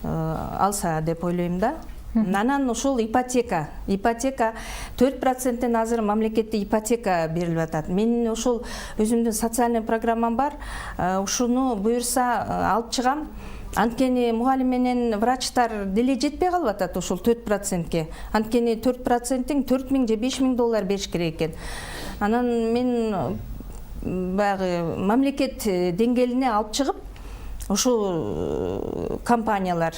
алса деп ойлойм да. Анан ошол ипотека 4%-тен азыр мамлекетте ипотека берилип атат. Мен ошол өзүмдүн социальный программам бар. Ушуну буюрса алып чыгам. Анткени мугалим менен врачтар деле жетпей калып атат ошол 4%ке. Анткени 4%-тин 4000 же 5000 доллар бериш керек экен. Анан мен баягы мамлекет деңгээлине алып чыгып, ошол компаниялар,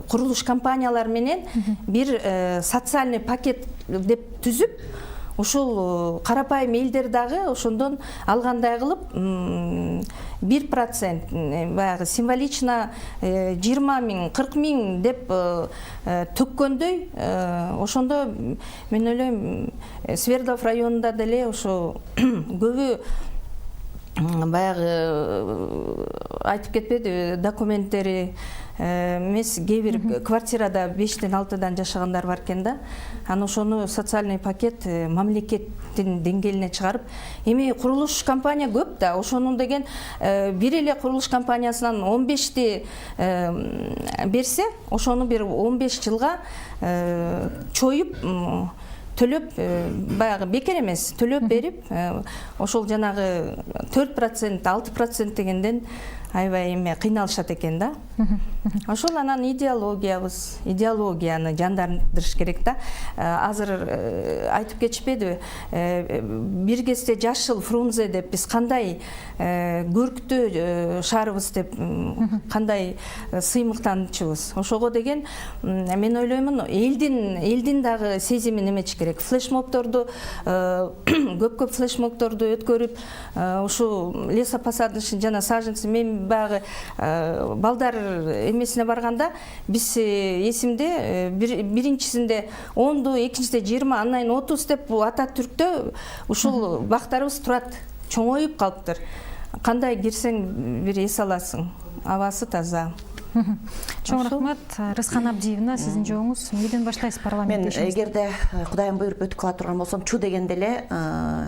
курулуш компаниялар менен бир социальный пакет деп түзүп, ошол карапайым элдер дагы ошондон алгандай кылып 1% баягы символично 20 000, 40 000 деп төккөндөй, ошондо мен ойлойм Свердлов районунда деле ошо көбү баягы айтып кетпеди, документтери эмес, кээ бир квартирада 5-тен 6-дан жашагандар бар экен да. Аны ошону социальный пакет мамлекеттин деңгээлине чыгарып, эми курулуш компания көп да, ошонун деген бир эле курулуш компаниясынан 15ти берсе, ошону бир 15 жылга чоюп төлөп, баягы бекер эмес, төлөп берип, ошол жанагы 4%, 6% дегенден аябай эме кыйналышат экен да. Ошол анан идеологияны жандандырыш керек да. Азыр айтып кетишпедиби, бир кезде жашыл Фрунзе деп биз кандай көрктүү шаарыбыз деп кандай сыймыктанчубуз. Ошого деген мен ойлоймун, элдин дагы сезимин эметиш керек. Флешмобторду көп флешмобторду өткөрүп, ушу лесопосадочный жана саженцы, мен баягы балдар эмесине барганда биз эсимде биринчисинде 10ду, экинчисинде 20, андан кийин 30 деп ата түрктө ушул бактарыбыз турат, чоңоюп калыптыр. Кандай кирсең бир эс аласың, абасы таза. Чоң рахмат. Рыскан Абдиевна, сиздин жоңуз эмнеден баштайсыз парламентте Мен ишиңизди? эгерде Кудайым буйруп өтүп кала турган болсом, чу дегенде эле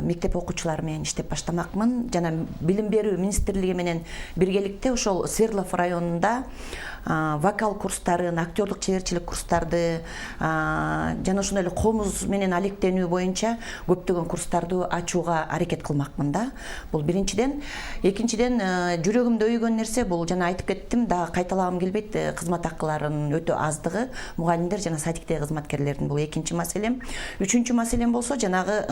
мектеп окуучулары менен иштеп баштамакмын. Жана билим берүү министрлиги менен биргеликте ошол Свердлов районунда вокал курстарын, актерлук чеберчилик курстарды, жана ошондой эле комуз менен алектенүү боюнча көптөгөн курстарды ачууга аракет кылмакмын да. Бул биринчиден. Экинчиден, жүрөгүмдө өйгөн нерсе бул, жана айтып кеттим да, кайталагым келбейт, кызмат акыларынын өтө аздыгы, мугалимдер жана садиктеги кызматкерлердин, бул экинчи маселем. Үчүнчү маселем болсо, жанагы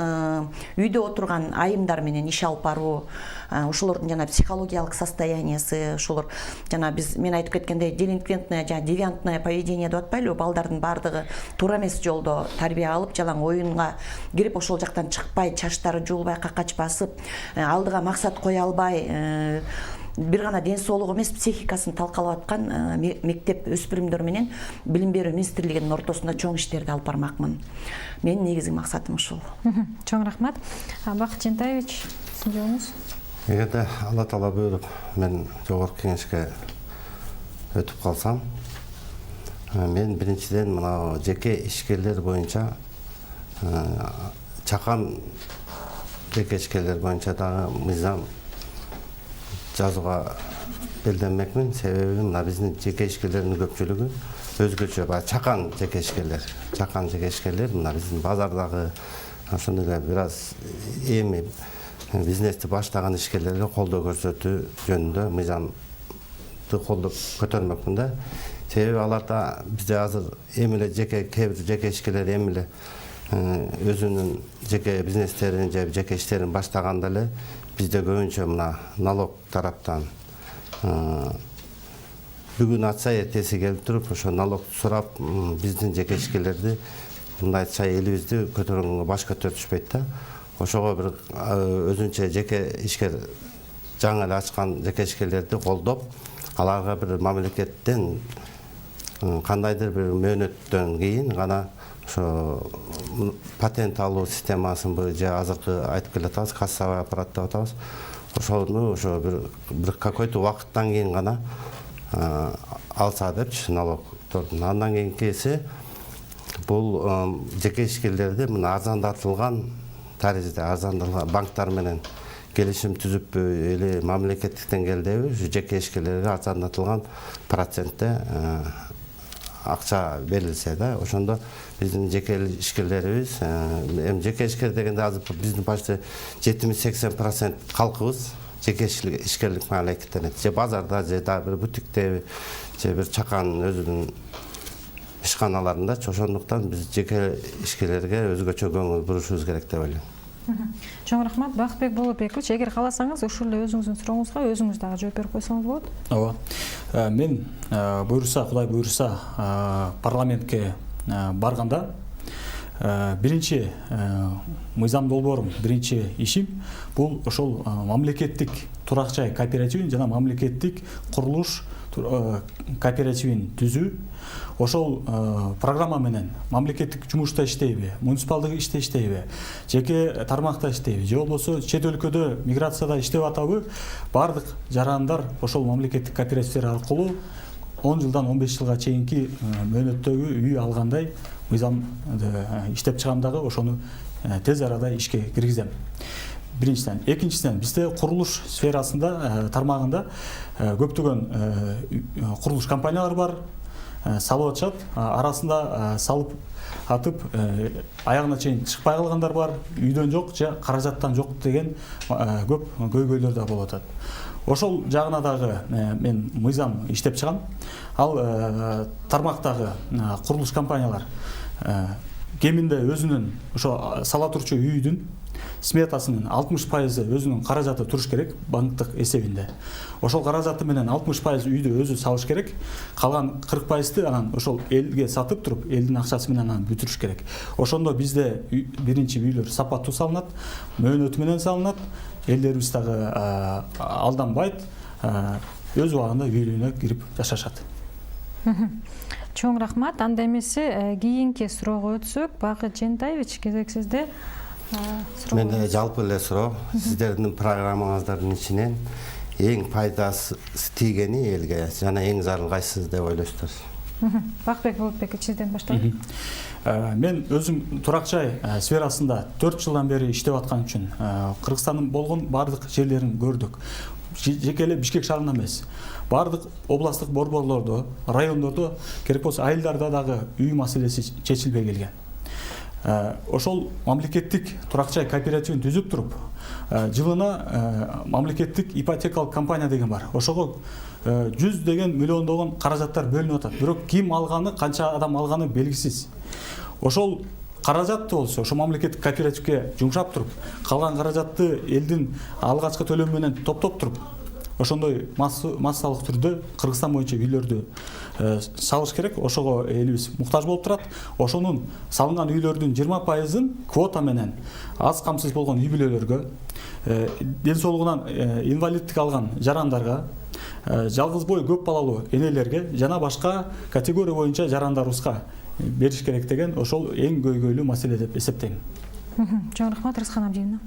үйдө отурган айымдар менен иш алып баруу, ошолордун жана психологиялык состояниясы, ошолор жана мен айтып кеткендей делинквентное, жана девиантное поведение деп атпайлыбы, балдардын бардыгы туура эмес жолдо тарбия алып, жалаң оюнга кирип, ошол жактан чыкпай, чачтары жуулбай, какач басып, алдыга максат кое албай, бир гана ден соолугу эмес, психикасын талкалап аткан мектеп өспүрүмдөр менен билим берүү министрлигинин ортосунда чоң иштерди алып бармакмын. Менин негизги максатым ушул. Чоң рахмат. Бакыт Жентаевич, сиздин жоңуз? Эгерде Алла таала буйруп мен жогорку кеңешке өтүп калсам, мен биринчиден мына жеке ишкерлер боюнча, чакан жеке ишкерлер боюнча дагы мыйзам жазууга белденмекмин. Себеби мына биздин жеке ишкерлердин көпчүлүгү өзгөчө, чакан жеке ишкерлер мына биздин базардагы ошондой эле бир аз эми бизнести баштаган ишкерлерге колдоо көрсөтүү жөнүндө мыйзамды колдоп көтөрмөкмүн да. Себеби аларда бизде азыр эми эле кээ бир жеке ишкерлер эми эле өзүнүн жеке бизнестерин же жеке иштерин баштаганда эле бизде көбүнчө мына налог тараптан бүгүн атса эртеси келип туруп ошо налог сурап биздин жеке ишкерлерди мындай айтса элибизди көтөргөнгө баш көтөрүшпөйт да. Ошого бир өзүнчө жеке ишкер жаңы эле ачкан жеке ишкерлерди колдоп, аларга бир мамлекеттен кандайдыр бир мөөнөттөн кийин гана ошо патент алуу системасынбы же азыркы айтып келе атабыз, кассовый аппарат деп атабыз. ошону ошо бир какой-то убакыттан кийин гана алса депчи налогтордун. Андан кийинкиси бул жеке ишкерлерди мына арзандатылган таризде арзандатылган банктар менен келишим түзүп эле мамлекеттиктен келдиби ушу жеке ишкерлерге арзандатылган процентте акча берилсе да, ошондо биздин жеке ишкерлерибиз эми жеке ишкер дегенде азыр биздин почти 70-80% калкыбыз жеке ишкерлик менен аракеттенет. Же базарда, же дагы бир бутиктеби, же бир чакан өзүнүн ишканаларындачы. Ошондуктан биз жеке ишкерлерге өзгөчө көңүл бурушубуз керек деп ойлойм. Чоң рахмат. Бакытбек Болотбекович, эгер кааласаңыз ушул эле өзүңүздүн сурооңузга өзүңүз дагы жооп берип койсоңуз болот. Ооба. Мен буйруса, Кудай буйруса, парламентке барганда биринчи мыйзам долбоорум, биринчи ишим бул ошол мамлекеттик турак жай кооперативин жана мамлекеттик курулуш кооперативин түзүү. Ошол программа менен мамлекеттик жумушта иштейби, муниципалдык иште иштейби, жеке тармакта иштейби, же болбосо чет өлкөдө миграцияда иштеп атабы, бардык жарандар ошол мамлекеттик кооперативдер аркылуу 10 жылдан 15 жылга чейинки мөөнөттөгү үй алгандай мыйзамды иштеп чыгам дагы, ошону тез арада ишке киргизем. Биринчиден, экинчиден бизде курулуш сферасында тармагында көптөгөн курулуш компаниялар бар, салып атышат, арасында салып атып аягына чейин чыкпай калгандар бар, үйдөн жок же каражаттан жок деген көп көйгөйлөр да болуп атат. Ошол жагына дагы мен мыйзам иштеп чыгам. Ал тармактагы курулуш компаниялар кеминде өзүнүн ошо сала турчу үйдүн сметасынын 60% өзүнүн каражаты туруш керек банктык эсебинде. Ошол каражаты менен 60% үйдү өзү салыш керек. Калган 40%ды анан ошол элге сатып туруп, элдин акчасы менен анан бүтүрүш керек. Ошондо бизде биринчи үйлөр сапаттуу салынат, мөөнөтү менен салынат, элдерибиз дагы алданбайт, өз убагында үйлөрүнө кирип жашашат. Чоң рахмат. Анда эмесе кийинки суроого өтсөк, Бакыт Жентаевич, кезек сизде. Менде жалпы эле суроо, сиздердин программаңыздардын ичинен эң пайдасы тийгени элге жана эң зарыл кайсы деп ойлойсуздар? Бакытбек Болотбекович, сизден баштайлы. Мен өзүм турак жай сферасында 4 жылдан бери иштеп аткан үчүн Кыргызстандын болгон бардык жерлерин көрдүк. Жеке эле Бишкек шаарында эмес, бардык областтык борборлордо, райондордо, керек болсо айылдарда дагы үй маселеси чечилбей келген. Ошол мамлекеттик турак жай кооперативин түзүп туруп, жылына мамлекеттик ипотекалык компания деген бар. Ошого 100 деген миллиондогон каражаттар бөлүнүп атат. Бирок ким алганы, канча адам алганы белгисиз. Ошол каражатты болсо ошо мамлекеттик кооперативге жумшап туруп, калган каражатты элдин алгачкы төлөм менен топтоп туруп, ошондой массалык түрдө Кыргызстан боюнча үйлөрдү салыш керек. Ошого элибиз муктаж болуп турат. Ошонун салынган үйлөрдүн 20%-ын квота менен аз камсыз болгон үй бүлөлөргө, ден соолугунан инвалиддик алган жарандарга, жалгыз бой көп балалуу энелерге жана башка категория боюнча жарандарыбызга бериш керек деген ошол эң көйгөйлүү маселе деп эсептейм. Чоң рахмат, Рыскан Абдиевна.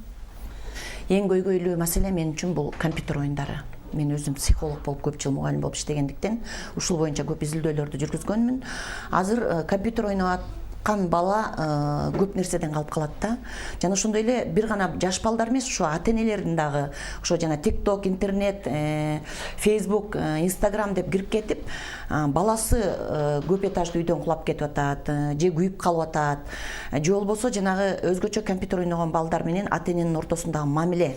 Эң көйгөйлүү маселе мен үчүн бул компьютер оюндары. Мен өзүм психолог болуп көп жыл мугалим болуп иштегендиктен ушул боюнча көп изилдөөлөрдү жүргүзгөнмүн. Азыр компьютер ойноп аткан бала көп нерседен калып калат да. Жана ошондой эле бир гана жаш балдар эмес, ушу ата-энелердин дагы ошо жана TikTok, интернет, Facebook, Instagram деп кирип кетип, баласы көп этаждуу үйдөн кулап кетип атат, же күйүп калып атат, же болбосо жанагы өзгөчө компьютер ойногон балдар менен ата-эненин ортосундагы мамиле,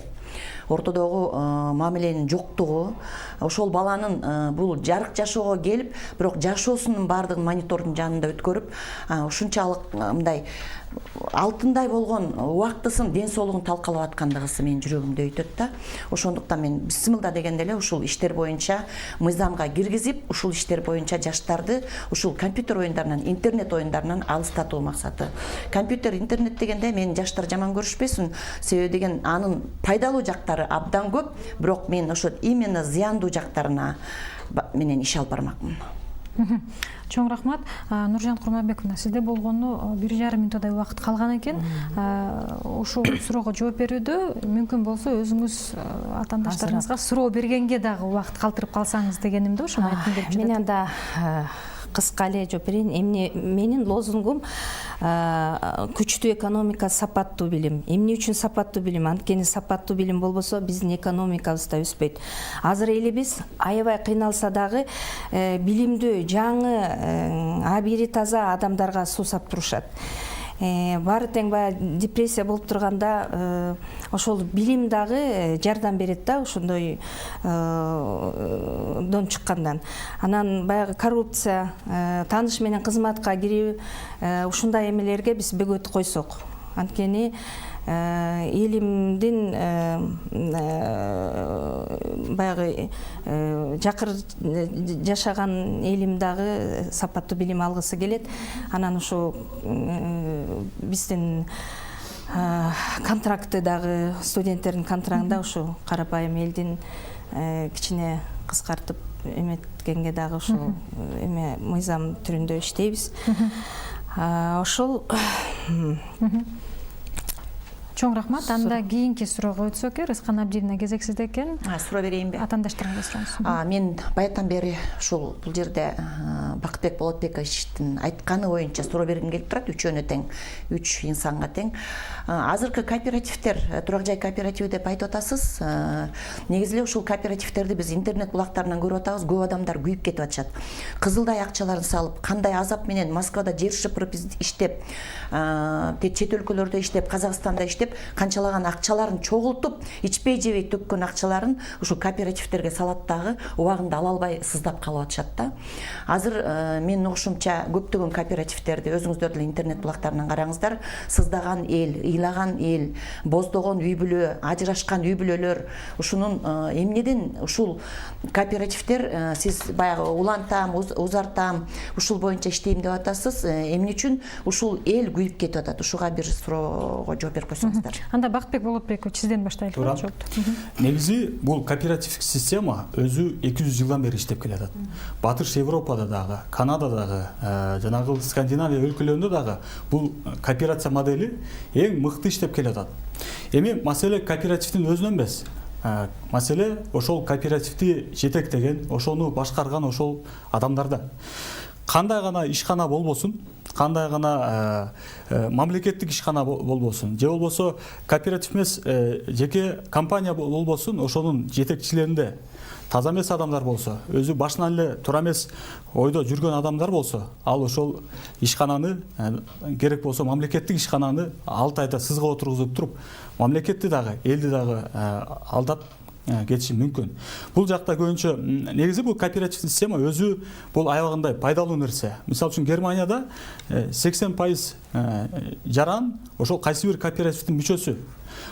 ортодогу мамиленин жоктугу, ошол баланын бул жарык жашоого келип, бирок жашоосунун баардыгын монитордун жанында өткөрүп, ушунчалык мындай алтындай болгон убактысын, ден соолугун талкалап аткандыгысы менин жүрөгүмдү өйтөт да. Ошондуктан мен бисмилда дегенде эле ушул иштер боюнча мыйзамга киргизип, ушул иштер боюнча жаштарды ушул компьютер оюндарынан, интернет оюндарынан алыстатуу максаты. Компьютер, интернет дегенде мен жаштар жаман көрүшпөсүн, себеби деген анын пайдалуу жактары абдан көп, бирок мен ошо именно зыяндуу жактарына менен иш алып бармакмын. Чоң рахмат. Нуржан Курманбековна, сизде болгону 1,5 мүнөттөй убакыт калган экен. Ушул суроого жооп берүүдө мүмкүн болсо өзүңүз атаандаштарыңызга суроо бергенге дагы убакыт калтырып калсаңыз дегеним да, ошону айткым келип жатат. Мен анда кыска эле жооп берейин. Менин лозунгум күчтүү экономика, сапаттуу билим. Эмне үчүн сапаттуу билим? Анткени сапаттуу билим болбосо биздин экономикабыз да өспөйт. Азыр элибиз аябай кыйналса дагы билимдүү, жаңы, абийири таза адамдарга суусап турушат. Баары тең баягы депрессия болуп турганда ошол билим дагы жардам берет да, ошондой дон чыккандан. Анан баягы коррупция, тааныш менен кызматка кирүү, ушундай эмелерге биз бөгөт койсок. Анткени элимдин баягы жакыр жашаган элим дагы сапаттуу билим алгысы келет. Анан ушу биздин контракты дагы, студенттердин контрагында ушу карапайым элдин кичине кыскартып эметкенге дагы ушу эме мыйзам түрүндө иштейбиз. Ошол Чоң рахмат. Анда кийинки суроого өтсөк, Рыскан Абдиевна кезексизде экен. Суроо берейинби? Атаандаштарыңызга сураңыз. Мен баягыдан бери ушул бул жерде Бакытбек Болотбековичтин айтканы боюнча суроо бергим келип турат. Үчөөнө тең, 3 инсанга тең. Азыркы кооперативдер, турак жай кооперативи деп айтып атасыз. Негизи эле ушул кооперативдерди биз интернет булактарынан көрүп атабыз. Көп адамдар күйүп кетип атышат. Кызылдай акчаларын салып, кандай азап менен Москвада жер шыпырып иштеп, чет өлкөлөрдө иштеп, Казакстанда иштеп, канчалаган акчаларын чогултуп, ичпей жебей төккөн акчаларын ушу кооперативдерге салат дагы убагында ала албай сыздап калып атышат да. Азыр менин угушумча көптөгөн кооперативдерди өзүңүздөр деле интернет булактарынан караңыздар, сыздаган эл, ыйлаган эл, боздогон үй бүлө, ажырашкан үй бүлөлөр, ушунун эмнеден ушул кооперативдер сиз баягы улантам, узартам, ушул боюнча иштейм деп атасыз. Эмне үчүн ушул эл күйүп кетип атат? Ушуга бир суроого жооп берип койсоңуздар. Анда Бакытбек Болотбекович, сизден баштайлы. Негизи бул кооперативдик система өзү 200 жылдан бери иштеп келатат. Батыш Европада дагы, Канададагы, жанагы Скандинавия өлкөлөрүндө дагы бул кооперация модели эң мыкты иштеп келатат. Эми маселе кооперативдин өзүнөн эмес. Маселе ошол кооперативди жетектеген, ошону башкарган ошол адамдарда. Кандай гана ишкана болбосун, кандай гана мамлекеттик ишкана болбосун, же болбосо кооператив эмес жеке компания болбосун, ошонун жетекчилеринде таза эмес адамдар болсо, өзү башынан эле туура эмес ойдо жүргөн адамдар болсо, ал ошол ишкананы керек болсо мамлекеттик ишкананы 6 айда сызга отургузуп туруп, мамлекетти дагы, элди дагы алдап кетиши мүмкүн. Бул жакта көбүнчө негизи бул кооперативдик система өзү бул аябагындай пайдалуу нерсе. Мисалы үчүн Германияда 80% жаран ошол кайсы бир кооперативдин мүчөсү.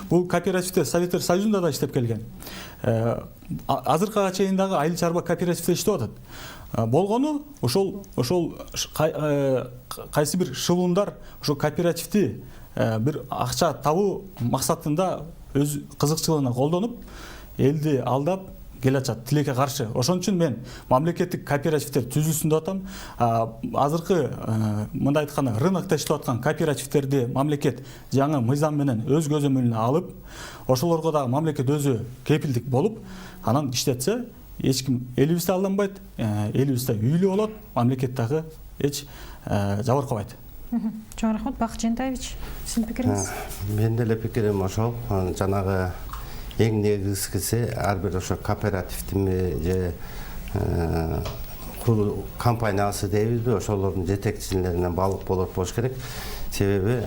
Бул кооперативдер Советтер Союзунда да иштеп келген. Азыркыга чейин дагы айыл чарба кооперативде иштеп атат. Болгону ошол кайсы бир шылуундар ошол кооперативди бир акча табуу максатында өз кызыкчылыгына колдонуп, элди алдап келатат тилекке каршы. Ошон үчүн мен мамлекеттик кооперативдер түзүлсүн деп атам. Азыркы мындай айтканда рынокто иштеп аткан кооперативдерди мамлекет жаңы мыйзам менен өз көзөмөлүнө алып, ошолорго дагы мамлекет өзү кепилдик болуп, анан иштетсе, эч ким элибизде алданбайт, элибизде үйлүү болот, мамлекет дагы эч жабыркабайт. Чоң рахмат. Бакыт Жентаевич, сиздин пикириңиз? Мен деле пикирим ошол. Жанагы эң негизгиси ар бир ошо кооперативдими же компаниясы дейбизби, ошолордун жетекчилеринен баалык болуш керек. Себеби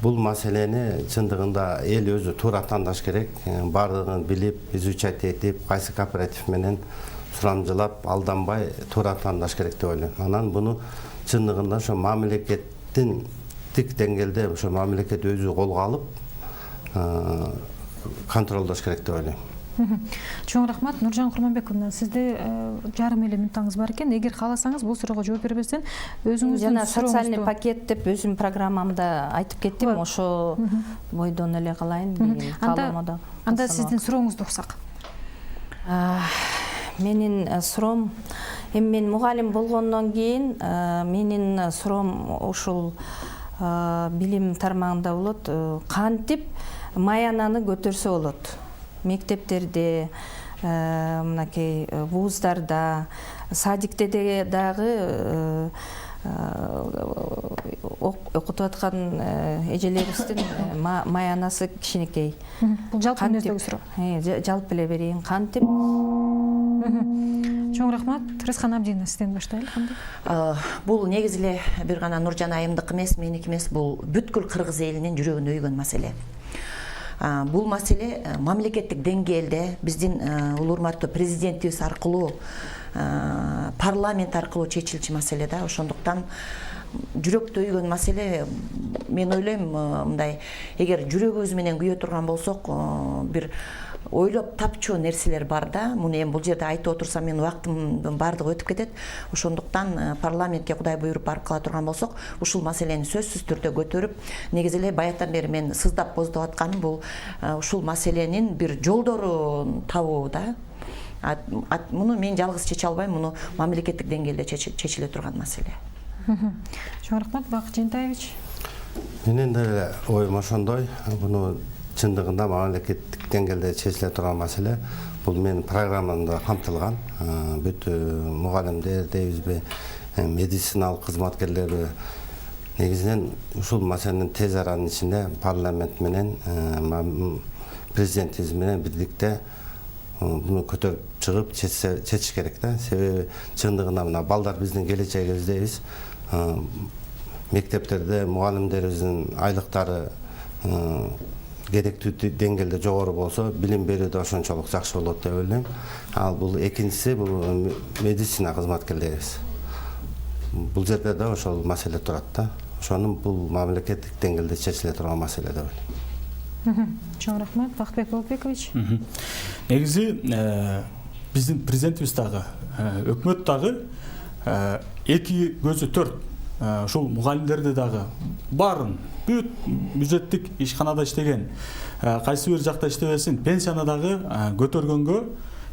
бул маселени чындыгында эл өзү туура тандаш керек. Бардыгын билип, изучать этип, кайсы кооператив менен сурамжылап, алданбай туура тандаш керек деп ойлойм. Анан буну чындыгында ошо мамлекеттин тик деңгээлде ошо мамлекет өзү колго алып контролдош керек деп ойлойм. Чоң рахмат. Нуржан Курманбековна, сизде жарым эле мүнөтүңүз бар экен. Эгер кааласаңыз бул суроого жооп бербестен өзүңүздүн жана социальный пакет деп өзүм программамда айтып кеттим. Ошо бойдон эле калайын деген каалоомда. Анда сиздин сурооңузду уксак. Менин суроом Эми мен мугалим болгондон кийин менин суроом ушул билим тармагында болот. Кантип маянаны көтөрсө болот. Мектептерде, мынакей вуздарда, садикте дагы окутуп аткан эжелерибиздин маянасы кичинекей. Бул жалпы мүнөздөгү суроо. Жалпы эле берейин. Кантип Чоң рахмат. Рызкан Абдина, сизден баштайлы. Бул негизи эле бир гана Нуржан айымдыкы эмес, меники эмес, бул бүткүл кыргыз элинин жүрөгүн өйгөн маселе. Бул маселе мамлекеттик деңгээлде биздин улуурматтуу президентибиз аркылуу, парламент аркылуу чечилчү маселе да. Ошондуктан жүрөктү өйгөн маселе, мен ойлойм, мындай, эгер жүрөгүбүз менен күйө турган болсок, бир ойлоп тапчу нерселер бар да. Муну эми бул жерде айтып отурсам мен убактымдын баардыгы өтүп кетет. Ошондуктан парламентке Кудай буйруп барып кала турган болсок, ушул маселени сөзсүз түрдө көтөрүп, негизи эле баягыдан бери мен сыздап боздоп атканым бул ушул маселенин бир жолдорун табуу да. Муну мен жалгыз чече албайм, муну мамлекеттик деңгээлде чечиле турган маселе. Чоң рахмат. Бакыт Жыйынтаевич. Менин деле оюм ошондой. Буну чындыгында мамлекеттик деңгээлде чечиле турган маселе. Бул менин программамда камтылган. Бүт мугалимдер дейбизби, медициналык кызматкерлер негизинен ушул маселенин тез аранын ичинде парламент менен президентибиз менен бирдикте буну көтөрүп чыгып чечиш керек да. Себеби чындыгында мына балдар биздин келечегибиз дейбиз. Мектептерде мугалимдерибиздин айлыктары керектүү деңгээлде жогору болсо, билим берүү да ошончолук жакшы болот деп ойлойм. Ал бул экинчиси бул медицина кызматкерлерибиз. Бул жерде да ошол маселе турат да. Ошонун бул мамлекеттик деңгээлде чечиле турган маселе деп ойлойм. Чоң рахмат. Бакытбек Болотбекович. Негизи биздин президентибиз дагы, өкмөт дагы эки көзү төрт. Ушул мугалимдерди дагы баарын бүт бюджеттик ишканада иштеген, кайсы бир жакта иштебесин, пенсияны дагы көтөргөнгө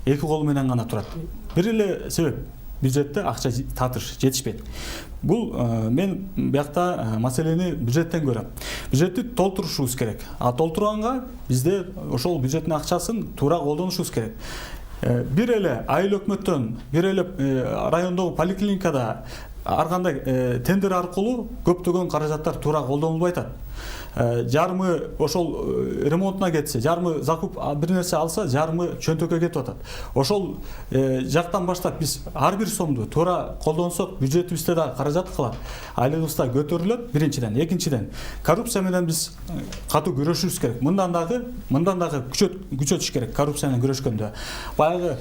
эки кол менен гана турат. Бир эле себеп, бюджетте акча татыш жетишпейт. Бул мен биякта маселени бюджеттен көрөм. Бюджетти толтурушубуз керек. Толтурганга бизде ошол бюджеттин акчасын туура колдонушубуз керек. Бир эле айыл өкмөттөн, бир эле райондогу поликлиникада ар кандай тендер аркылуу көптөгөн каражаттар туура колдонулбай атат. Жарымы ошол ремонтуна кетсе, жарымы закуп бир нерсе алса, жарымы чөнтөккө кетип атат. Ошол жактан баштап биз ар бир сомду туура колдонсок, бюджетибизде дагы каражат калат, айлыгыбызда көтөрүлөт. Биринчиден, экинчиден, коррупция менен биз катуу күрөшүбүз керек. Мындан дагы күчөтүш керек коррупция менен күрөшкөндө. Баягы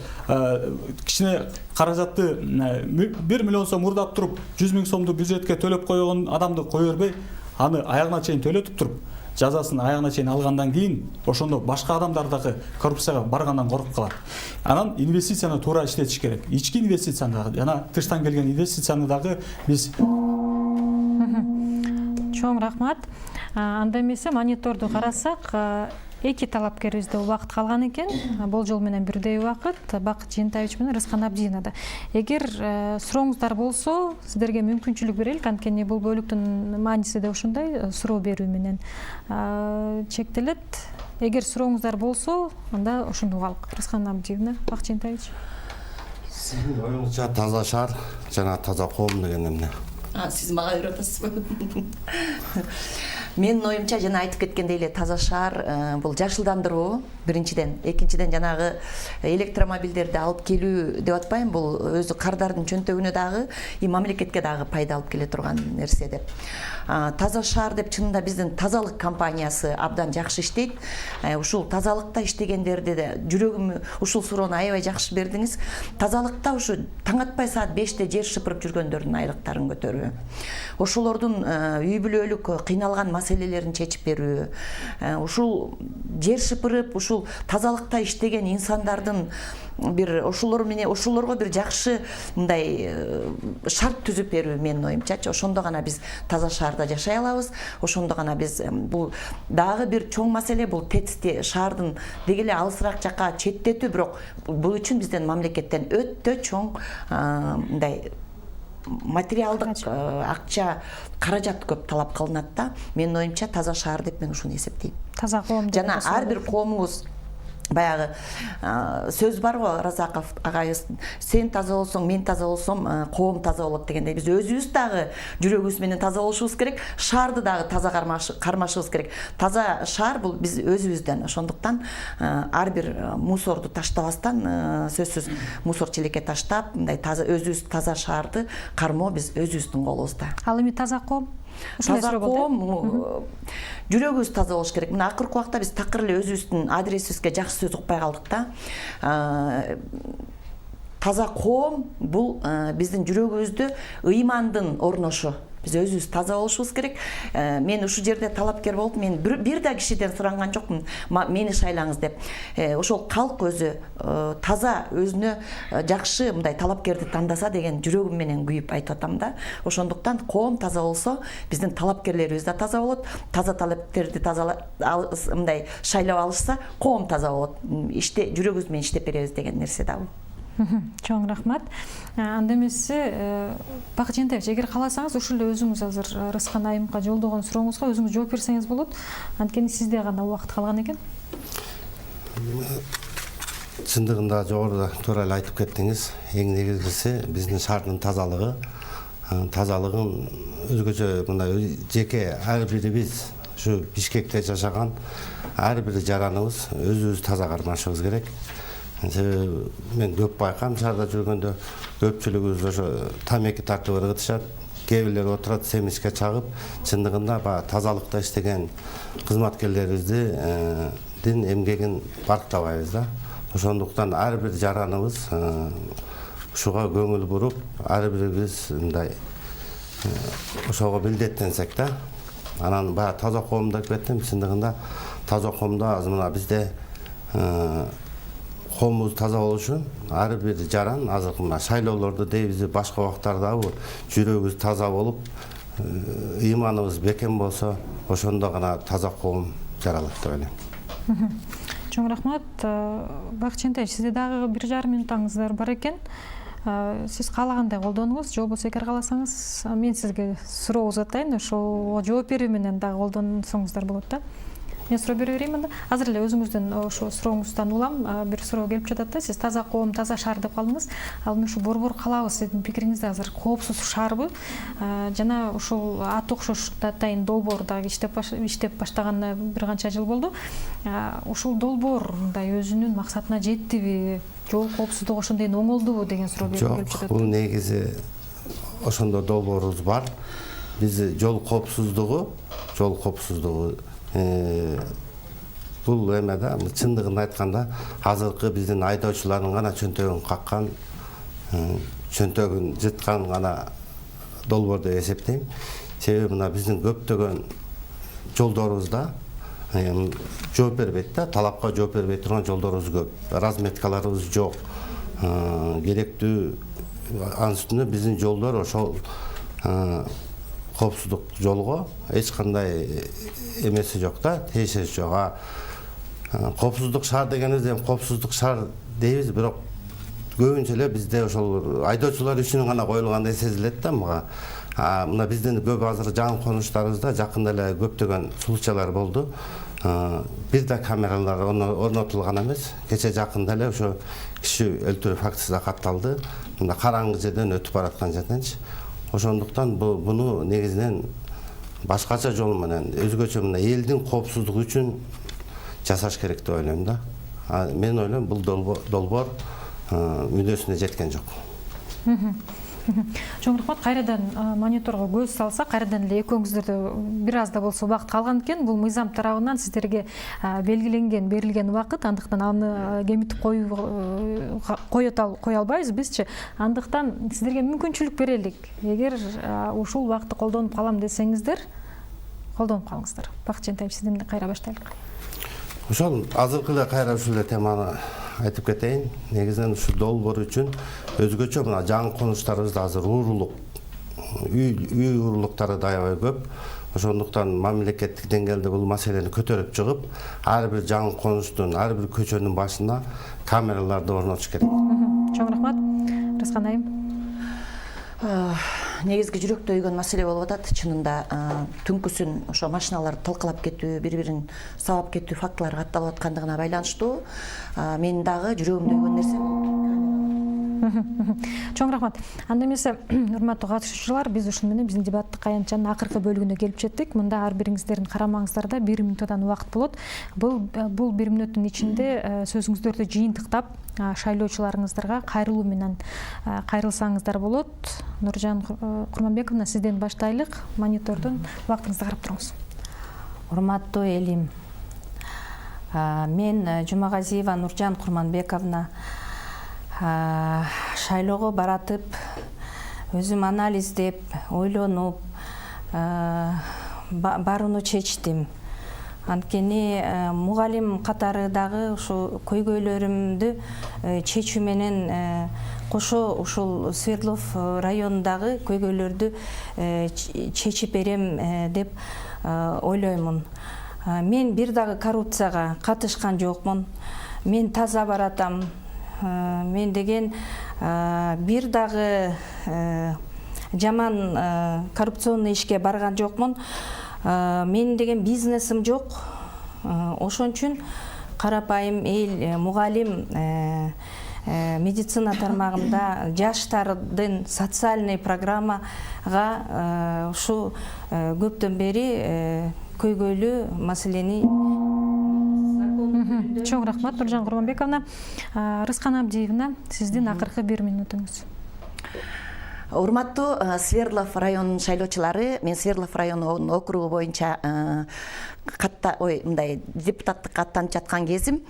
кичине каражатты 1 миллион сом урдап туруп, 100 000 сомду бюджетке төлөп койгон адамды кое бербей, аны аягына чейин төлөтүп туруп, жазасын аягына чейин алгандан кийин ошондо башка адамдар дагы коррупцияга баргандан коркуп калат. Анан инвестицияны туура иштетиш керек. Ички инвестицияны дагы, жана тыштан келген инвестицияны дагы биз. Чоң рахмат. Анда эмесе мониторду карасак, эки талапкерибизде убакыт калган экен. Болжол менен бирдей убакыт Бакыт Жыйынтаевич менен Рызкан Абдинада. Эгер сурооңуздар болсо, сиздерге мүмкүнчүлүк берелик, анткени бул бөлүктүн мааниси да ошондой, суроо берүү менен чектелет. Эгер сурооңуздар болсо, анда ошону угалык. Рызкан Абдина, Бакыт Жыйынтаевич. Сиздин оюңузча таза шаар жана таза коом деген эмне? Сиз мага үйрөтүп атасызбы? Менин оюмча жана айтып кеткендей эле таза шаар бул жашылдандыруу биринчиден, экинчиден жанагы электромобилдерди алып келүү деп атпайм, бул өзү кардардын чөнтөгүнө дагы, мамлекетке дагы пайда алып келе турган нерсе деп. Таза шаар деп чынында биздин тазалык компаниясы абдан жакшы иштейт. Ушул тазалыкта иштегендерди да жүрөгүм ушул суроону аябай жакшы бердиңиз. Тазалыкта ушу таң атпай саат 5-те жер шыпырып жүргөндөрдүн айлыктарын көтөрүү. Ошолордун үй бүлөлүк кыйналган маселелерин чечип берүү. Ушул жер шыпырып, ушул тазалыкта иштеген инсандардын бир ошолорго бир жакшы мындай шарт түзүп берүү менин оюмчачы. Ошондо гана биз таза шаар шаарда жашай алабыз. Ошондо гана биз бул дагы бир чоң маселе, бул ТЭЦти шаардын деги эле алысыраак жакка четтетүү, бирок бул үчүн бизден мамлекеттен өтө чоң мындай материалдык акча, каражат көп талап кылынат да. Менин оюмча таза шаар деп мен ушуну эсептейм. Таза коом жана ар бир коомубуз баягы сөз бар го, Разаков агайыбыз, сен таза болсоң, мен таза болсом, коом таза болот дегендей, биз өзүбүз дагы жүрөгүбүз менен таза болушубуз керек, шаарды дагы таза кармашыбыз керек. Таза шаар бул биз өзүбүздөн. Ошондуктан ар бир мусорду таштабастан, сөзсүз мусор челекке таштап, мындай таза өзүбүз таза шаарды кармоо биз өзүбүздүн колубузда. Ал эми таза коом? Таза коом, жүрөгүбүз таза болуш керек. Мына акыркы убакта биз такыр эле өзүбүздүн адресибизге жакшы сөз укпай калдык да. Таза коом бул биздин жүрөгүбүздө ыймандын орношу. Биз өзүбүз таза болушубуз керек. Мен ушул жерде талапкер болуп, мен бир да кишиден суранган жокмун, мени шайлаңыз деп. Ошол калк өзү таза, өзүнө жакшы мындай талапкерди тандаса деген жүрөгүм менен күйүп айтып атам да. Ошондуктан коом таза болсо, биздин талапкерлерибиз да таза болот. Таза талапкерди мындай шайлап алышса, коом таза болот. Жүрөгүбүз менен иштеп беребиз деген нерсе да бул. Чоң рахмат. Анда эмесе Бакыт Жентаевич, эгер кааласаңыз ушул эле өзүңүз азыр Рыскан айымга жолдогон сурооңузга өзүңүз жооп берсеңиз болот. Анткени сизде гана убакыт калган экен. Чындыгында жогоруда туура эле айтып кеттиңиз. Эң негизгиси биздин шаардын тазалыгы. Тазалыгын өзгөчө мындай жеке ар бирибиз ушу Бишкекте жашаган ар бир жараныбыз өзүбүз таза кармашыбыз керек. Мен көп байкам, шаарда жүргөндө көпчүлүгүбүз ошо тамеки тартып ыргытышат, кээ бирлер отурат семичке чагып. Чындыгында тазалыкта иштеген кызматкерлерибиздин эмгегин барктабайбыз да. Ошондуктан ар бир жараныбыз ушуга көңүл буруп, ар бирибиз мындай ошого милдеттенсек да. Анан таза коомду айтып кеттим. Чындыгында таза коомдо азыр мына бизде коомубуз таза болуш үчүн ар бир жаран азыр мына шайлоолорду дейбиз, башка убактарда жүрөгүбүз таза болуп, ыйманыбыз бекем болсо, ошондо гана таза коом жаралат деп ойлойм. Чоң рахмат. Бакыт Жентаевич, сизде дагы 1,5 минутуңуз бар экен. Сиз каалагандай колдонуңуз, же болбосо эгер кааласаңыз, мен сизге суроо узатайын, ошого жооп берүү менен дагы колдонсоңуздар болот да. Мен суроо бере берейин анда. Азыр эле өзүңүздөн ошо сурооңуздан улам бир суроо келип жатат да. Сиз таза коом, таза шаар деп калдыңыз. Ал эми ушу Борбор калабыз, сиздин пикириңизде азыр коопсуз шаарбы? Жана ушул аты окшош атайын долбоор дагы иштеп баштаганына бир канча жыл болду. Ушул долбоор мындай өзүнүн максатына жеттиби? Жол коопсуздугу ошондой оңолдубу деген суроо келип жатат. Бул негизи ошондой долбоорубуз бар. Биз жол коопсуздугу бул эме да, чындыгын айтканда азыркы биздин айдоочулардын гана чөнтөгүн каккан, чөнтөгүн жыткан гана долбоор деп эсептейм. Себеби мына биздин көптөгөн жолдорубузда жооп бербейт да, талапка жооп бербей турган жолдорубуз көп. Разметкаларыбыз жок. Керектүү анын үстүнө биздин жолдор ошол коопсуздук жолго эч кандай эмеси жок да, тиешеси жок. Коопсуздук шаар дегенибиз эми коопсуздук шаар дейбиз, бирок көбүнчө эле бизде ошол айдоочулар үчүн гана коюлгандай сезилет да мага. Мына биздин көп азыр жаңы конуштарыбызда жакында эле көптөгөн случайлар болду. Бир да камералар орнотулган эмес. Кече жакында эле ошо киши өлтүрүү фактысы да катталды. Мында караңгы жерден өтүп бараткан жерденчи. Ошондуктан буну негизинен башкача жол менен, өзгөчө мына элдин коопсуздугу үчүн жасаш керек деп ойлойм да. Мен ойлойм бул долбоор мүнөсүнө жеткен жок. Чоң рахмат. Кайрадан мониторго көз салсак, кайрадан эле экөөңүздөрдө бир аз да болсо убакыт калган экен. Бул мыйзам тарабынан сиздерге берилген убакыт, андыктан аны кемитип кое албайбыз бизчи. Андыктан сиздерге мүмкүнчүлүк берелик. Эгер ушул убакытты колдонуп калам десеңиздер, колдонуп калыңыздар. Бакыт Жентаевич, сизден кайра баштайлык. Ошол азыркы эле кайра ушул теманы айтып кетейин. Негизинен ушул долбоор үчүн өзгөчө мына жаңы конуштарыбызда азыр уурулук үй урлуктары да аябай көп. Ошондуктан мамлекеттик деңгээлде бул маселени көтөрүп чыгып, ар бир жаңы конуштун, ар бир көчөнүн башына камераларды орнотуш керек. Чоң рахмат. Рыскан айым. Негизги жүрөктөйгөн маселе болуп атат. Чынында түнкүсүн ошо машиналарды талкалап кетүү, бири-бирин сабап кетүү фактылары катталып аткандыгына байланыштуу менин дагы жүрөгүмдөгөн нерсе. Чоң рахмат. Анда эмесе, урматтуу катышуучулар, биз ушуну менен биздин дебаттык аянтчанын акыркы бөлүгүнө келип жеттик. Мында ар бириңиздердин карамаңыздарда 1 минуттан убакыт болот. Бул 1 минуттун ичинде сөзүңүздөрдү жыйынтыктап, шайлоочуларыңыздарга кайрылуу менен кайрылсаңыздар болот. Нуржан Курманбековна, сизден баштайлык. Монитордон убактыңызды карап туруңуз. Урматтуу элим, мен Жумагазиева Нуржан Курманбековна шайлоого баратып, өзүм анализдеп, ойлонуп, барууну чечтим. Анткени мугалим катары дагы ушу көйгөйлөрүмдү чечүү менен кошо ушул Свердлов районундагы көйгөйлөрдү чечип берем деп ойлоймун. Мен бир дагы коррупцияга катышкан жокмун. Мен таза баратам. Мен деген бир дагы жаман коррупционный ишке барган жокмун. Мен деген бизнесим жок. Ошон үчүн карапайым эл мугалим медицина тармагында жаштардын социальный программага ушу көптөн бери көйгөйлүү маселени. Чоң рахмат, Нуржан Курманбековна. Рыскан Абдиевна, сиздин акыркы 1 минутуңуз. Урматтуу Свердлов районунун шайлоочулары, мен Свердлов районунун округу боюнча депутаттыкка аттанып жаткан кезим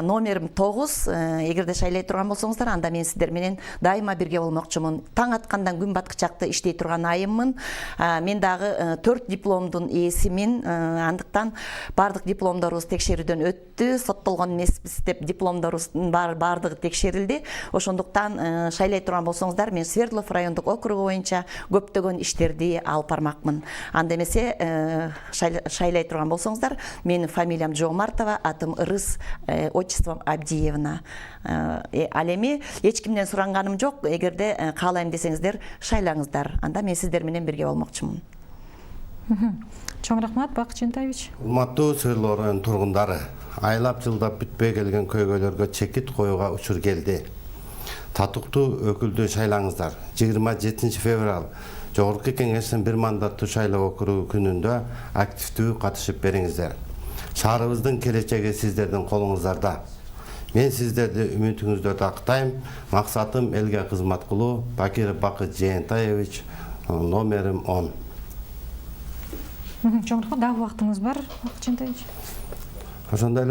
номерим 9. Эгерде шайлай турган болсоңуздар, анда мен сиздер менен дайыма бирге болмокчумун. Таң аткандан күн баткычакты иштей турган айыммын. Мен дагы 4 дипломдун ээсимин. Андыктан бардык дипломдорубуз текшерүүдөн өттү, соттолгон эмеспиз деп дипломдорубуздун бардыгы текшерилди. Ошондуктан шайлай турган болсоңуздар, мен Свердлов райондук округу боюнча көптөгөн иштерди алып бармакмын. Анда эмесе шайлай турган болсоңуздар, менин фамилиям Жомартова, атым Ырыс, отчеством Абдиевна. Ал эми эч кимден суранганым жок. Эгерде каалайм десеңиздер, шайлаңыздар. Анда мен сиздер менен бирге болмокчумун. Чоң рахмат, Бакыт Жентаевич. Урматтуу Свердлов районунун тургундары, айлап жылдап бүтпөй келген көйгөйлөргө чекит коюуга учур келди. Татыктуу өкүлдү шайлаңыздар. 27 февраль Жогорку кеңештин 1 мандаттуу шайлоо округу күнүндө активдүү катышып бериңиздер. Шаарыбыздын келечеги сиздердин колуңуздарда. Мен сиздерди үмүтүңүздө тактайм. Максатым элге кызмат кылуу. Бакир Бакыт Жээнтаевич, номерим 10. Чоң рахмат, дагы убактыңыз бар, Бакыт Жээнтаевич. Ошондой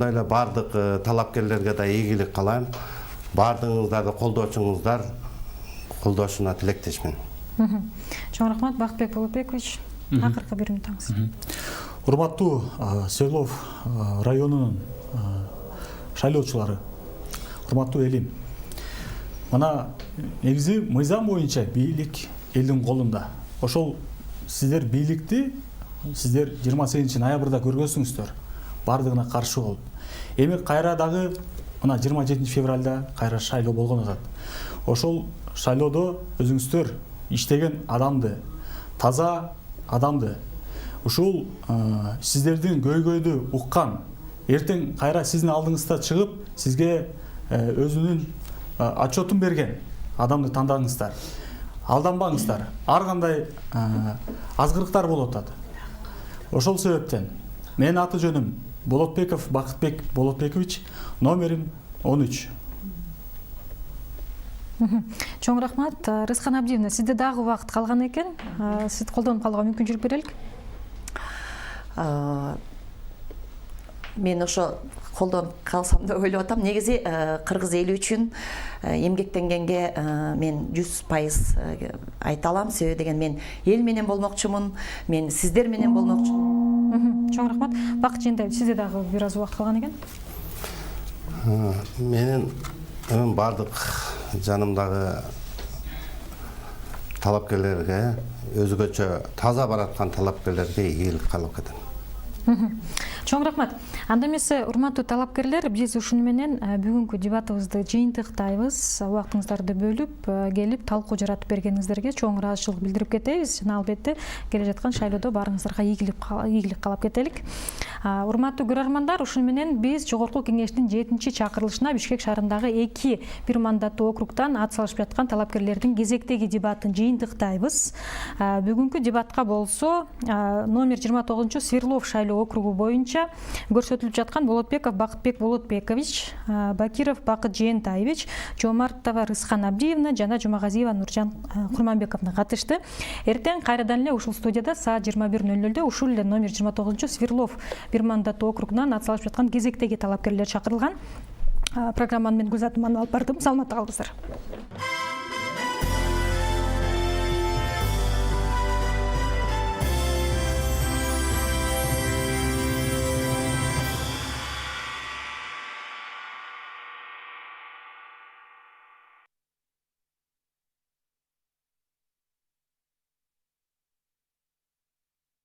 эле бардык талапкерлерге да ийгилик каалайм. Бардыгыңыздарды колдошуна тилектешмин. Чоң рахмат, Бакытбек Болотбекович. Акыркы 1 минутуңуз. Урматтуу Свердлов районунун шайлоочулары, урматтуу элим. Мына негизи мыйзам боюнча бийлик элдин колунда. Ошол сиздер бийликти сиздер 28 ноябрда көргөнсүңүздөр. Бардыгына каршы болуп. Эми кайра дагы мына 27 февралда кайра шайлоо болгон атат. Ошол шайлоодо өзүңүздөр иштеген адамды, таза адамды, ушул сиздердин көйгөйдү уккан, эртең кайра сиздин алдыңызда чыгып, сизге өзүнүн отчетун берген адамды тандаңыздар. Алданбаңыздар. Ар кандай азгырыктар болуп атат. Ошол себептен менин аты жөнүм Болотбеков Бакытбек Болотбекович, номерим 13. Чоң рахмат. Рыскан Абдиевна, сизде дагы убакыт калган экен. Сиз колдонуп калууга мүмкүнчүлүк берелик. Мен ошо колдонуп калсам деп ойлоп атам. Негизи кыргыз эли үчүн эмгектенгенге мен 100% айта алам. Себеби деген мен эл менен болмокчумун, мен сиздер менен болмокчумун. Чоң рахмат. Бакыт Жээнтаевич, сизде дагы бир аз убакыт калган экен. Менин бардык жанымдагы талапкерлерге, өзгөчө таза бараткан талапкерлерге ийгилик кылып кетем. Чоң рахмат. Анда эмесе урматтуу талапкерлер, биз ушуну менен бүгүнкү дебатыбызды жыйынтыктайбыз. Убактыңыздарды бөлүп келип талкуу жаратып бергениңиздерге чоң ыраазычылык билдирип кетебиз. Жана албетте келе жаткан шайлоодо баарыңыздарга ийгилик каалап кетелик. Урматтуу көрөрмандар, ушуну менен биз Жогорку Кеңештин 7-чакырылышына Бишкек шаарындагы 2 бир мандаттуу округтан ат салышып жаткан талапкерлердин кезектеги дебатын жыйынтыктайбыз. Бүгүнкү дебатка болсо номер 29 Сверлов шайлоо округу боюнча көрсөтүлүп жаткан Болотбеков Бакытбек Болотбекович, Бакиров Бакыт Жээнтаевич, Жомартова Рыскан Абдиевна жана Жумагазиева Нуржан Курманбековна катышты. Эртең кайрадан эле ушул студияда саат 21:00 ушул эле номер 29 Сверлов бир мандаттуу округунан ат салышып жаткан кезектеги талапкерлер чакырылган. Программаны мен Гүлзат Мануал алып бардым. Саламатта калыңыздар.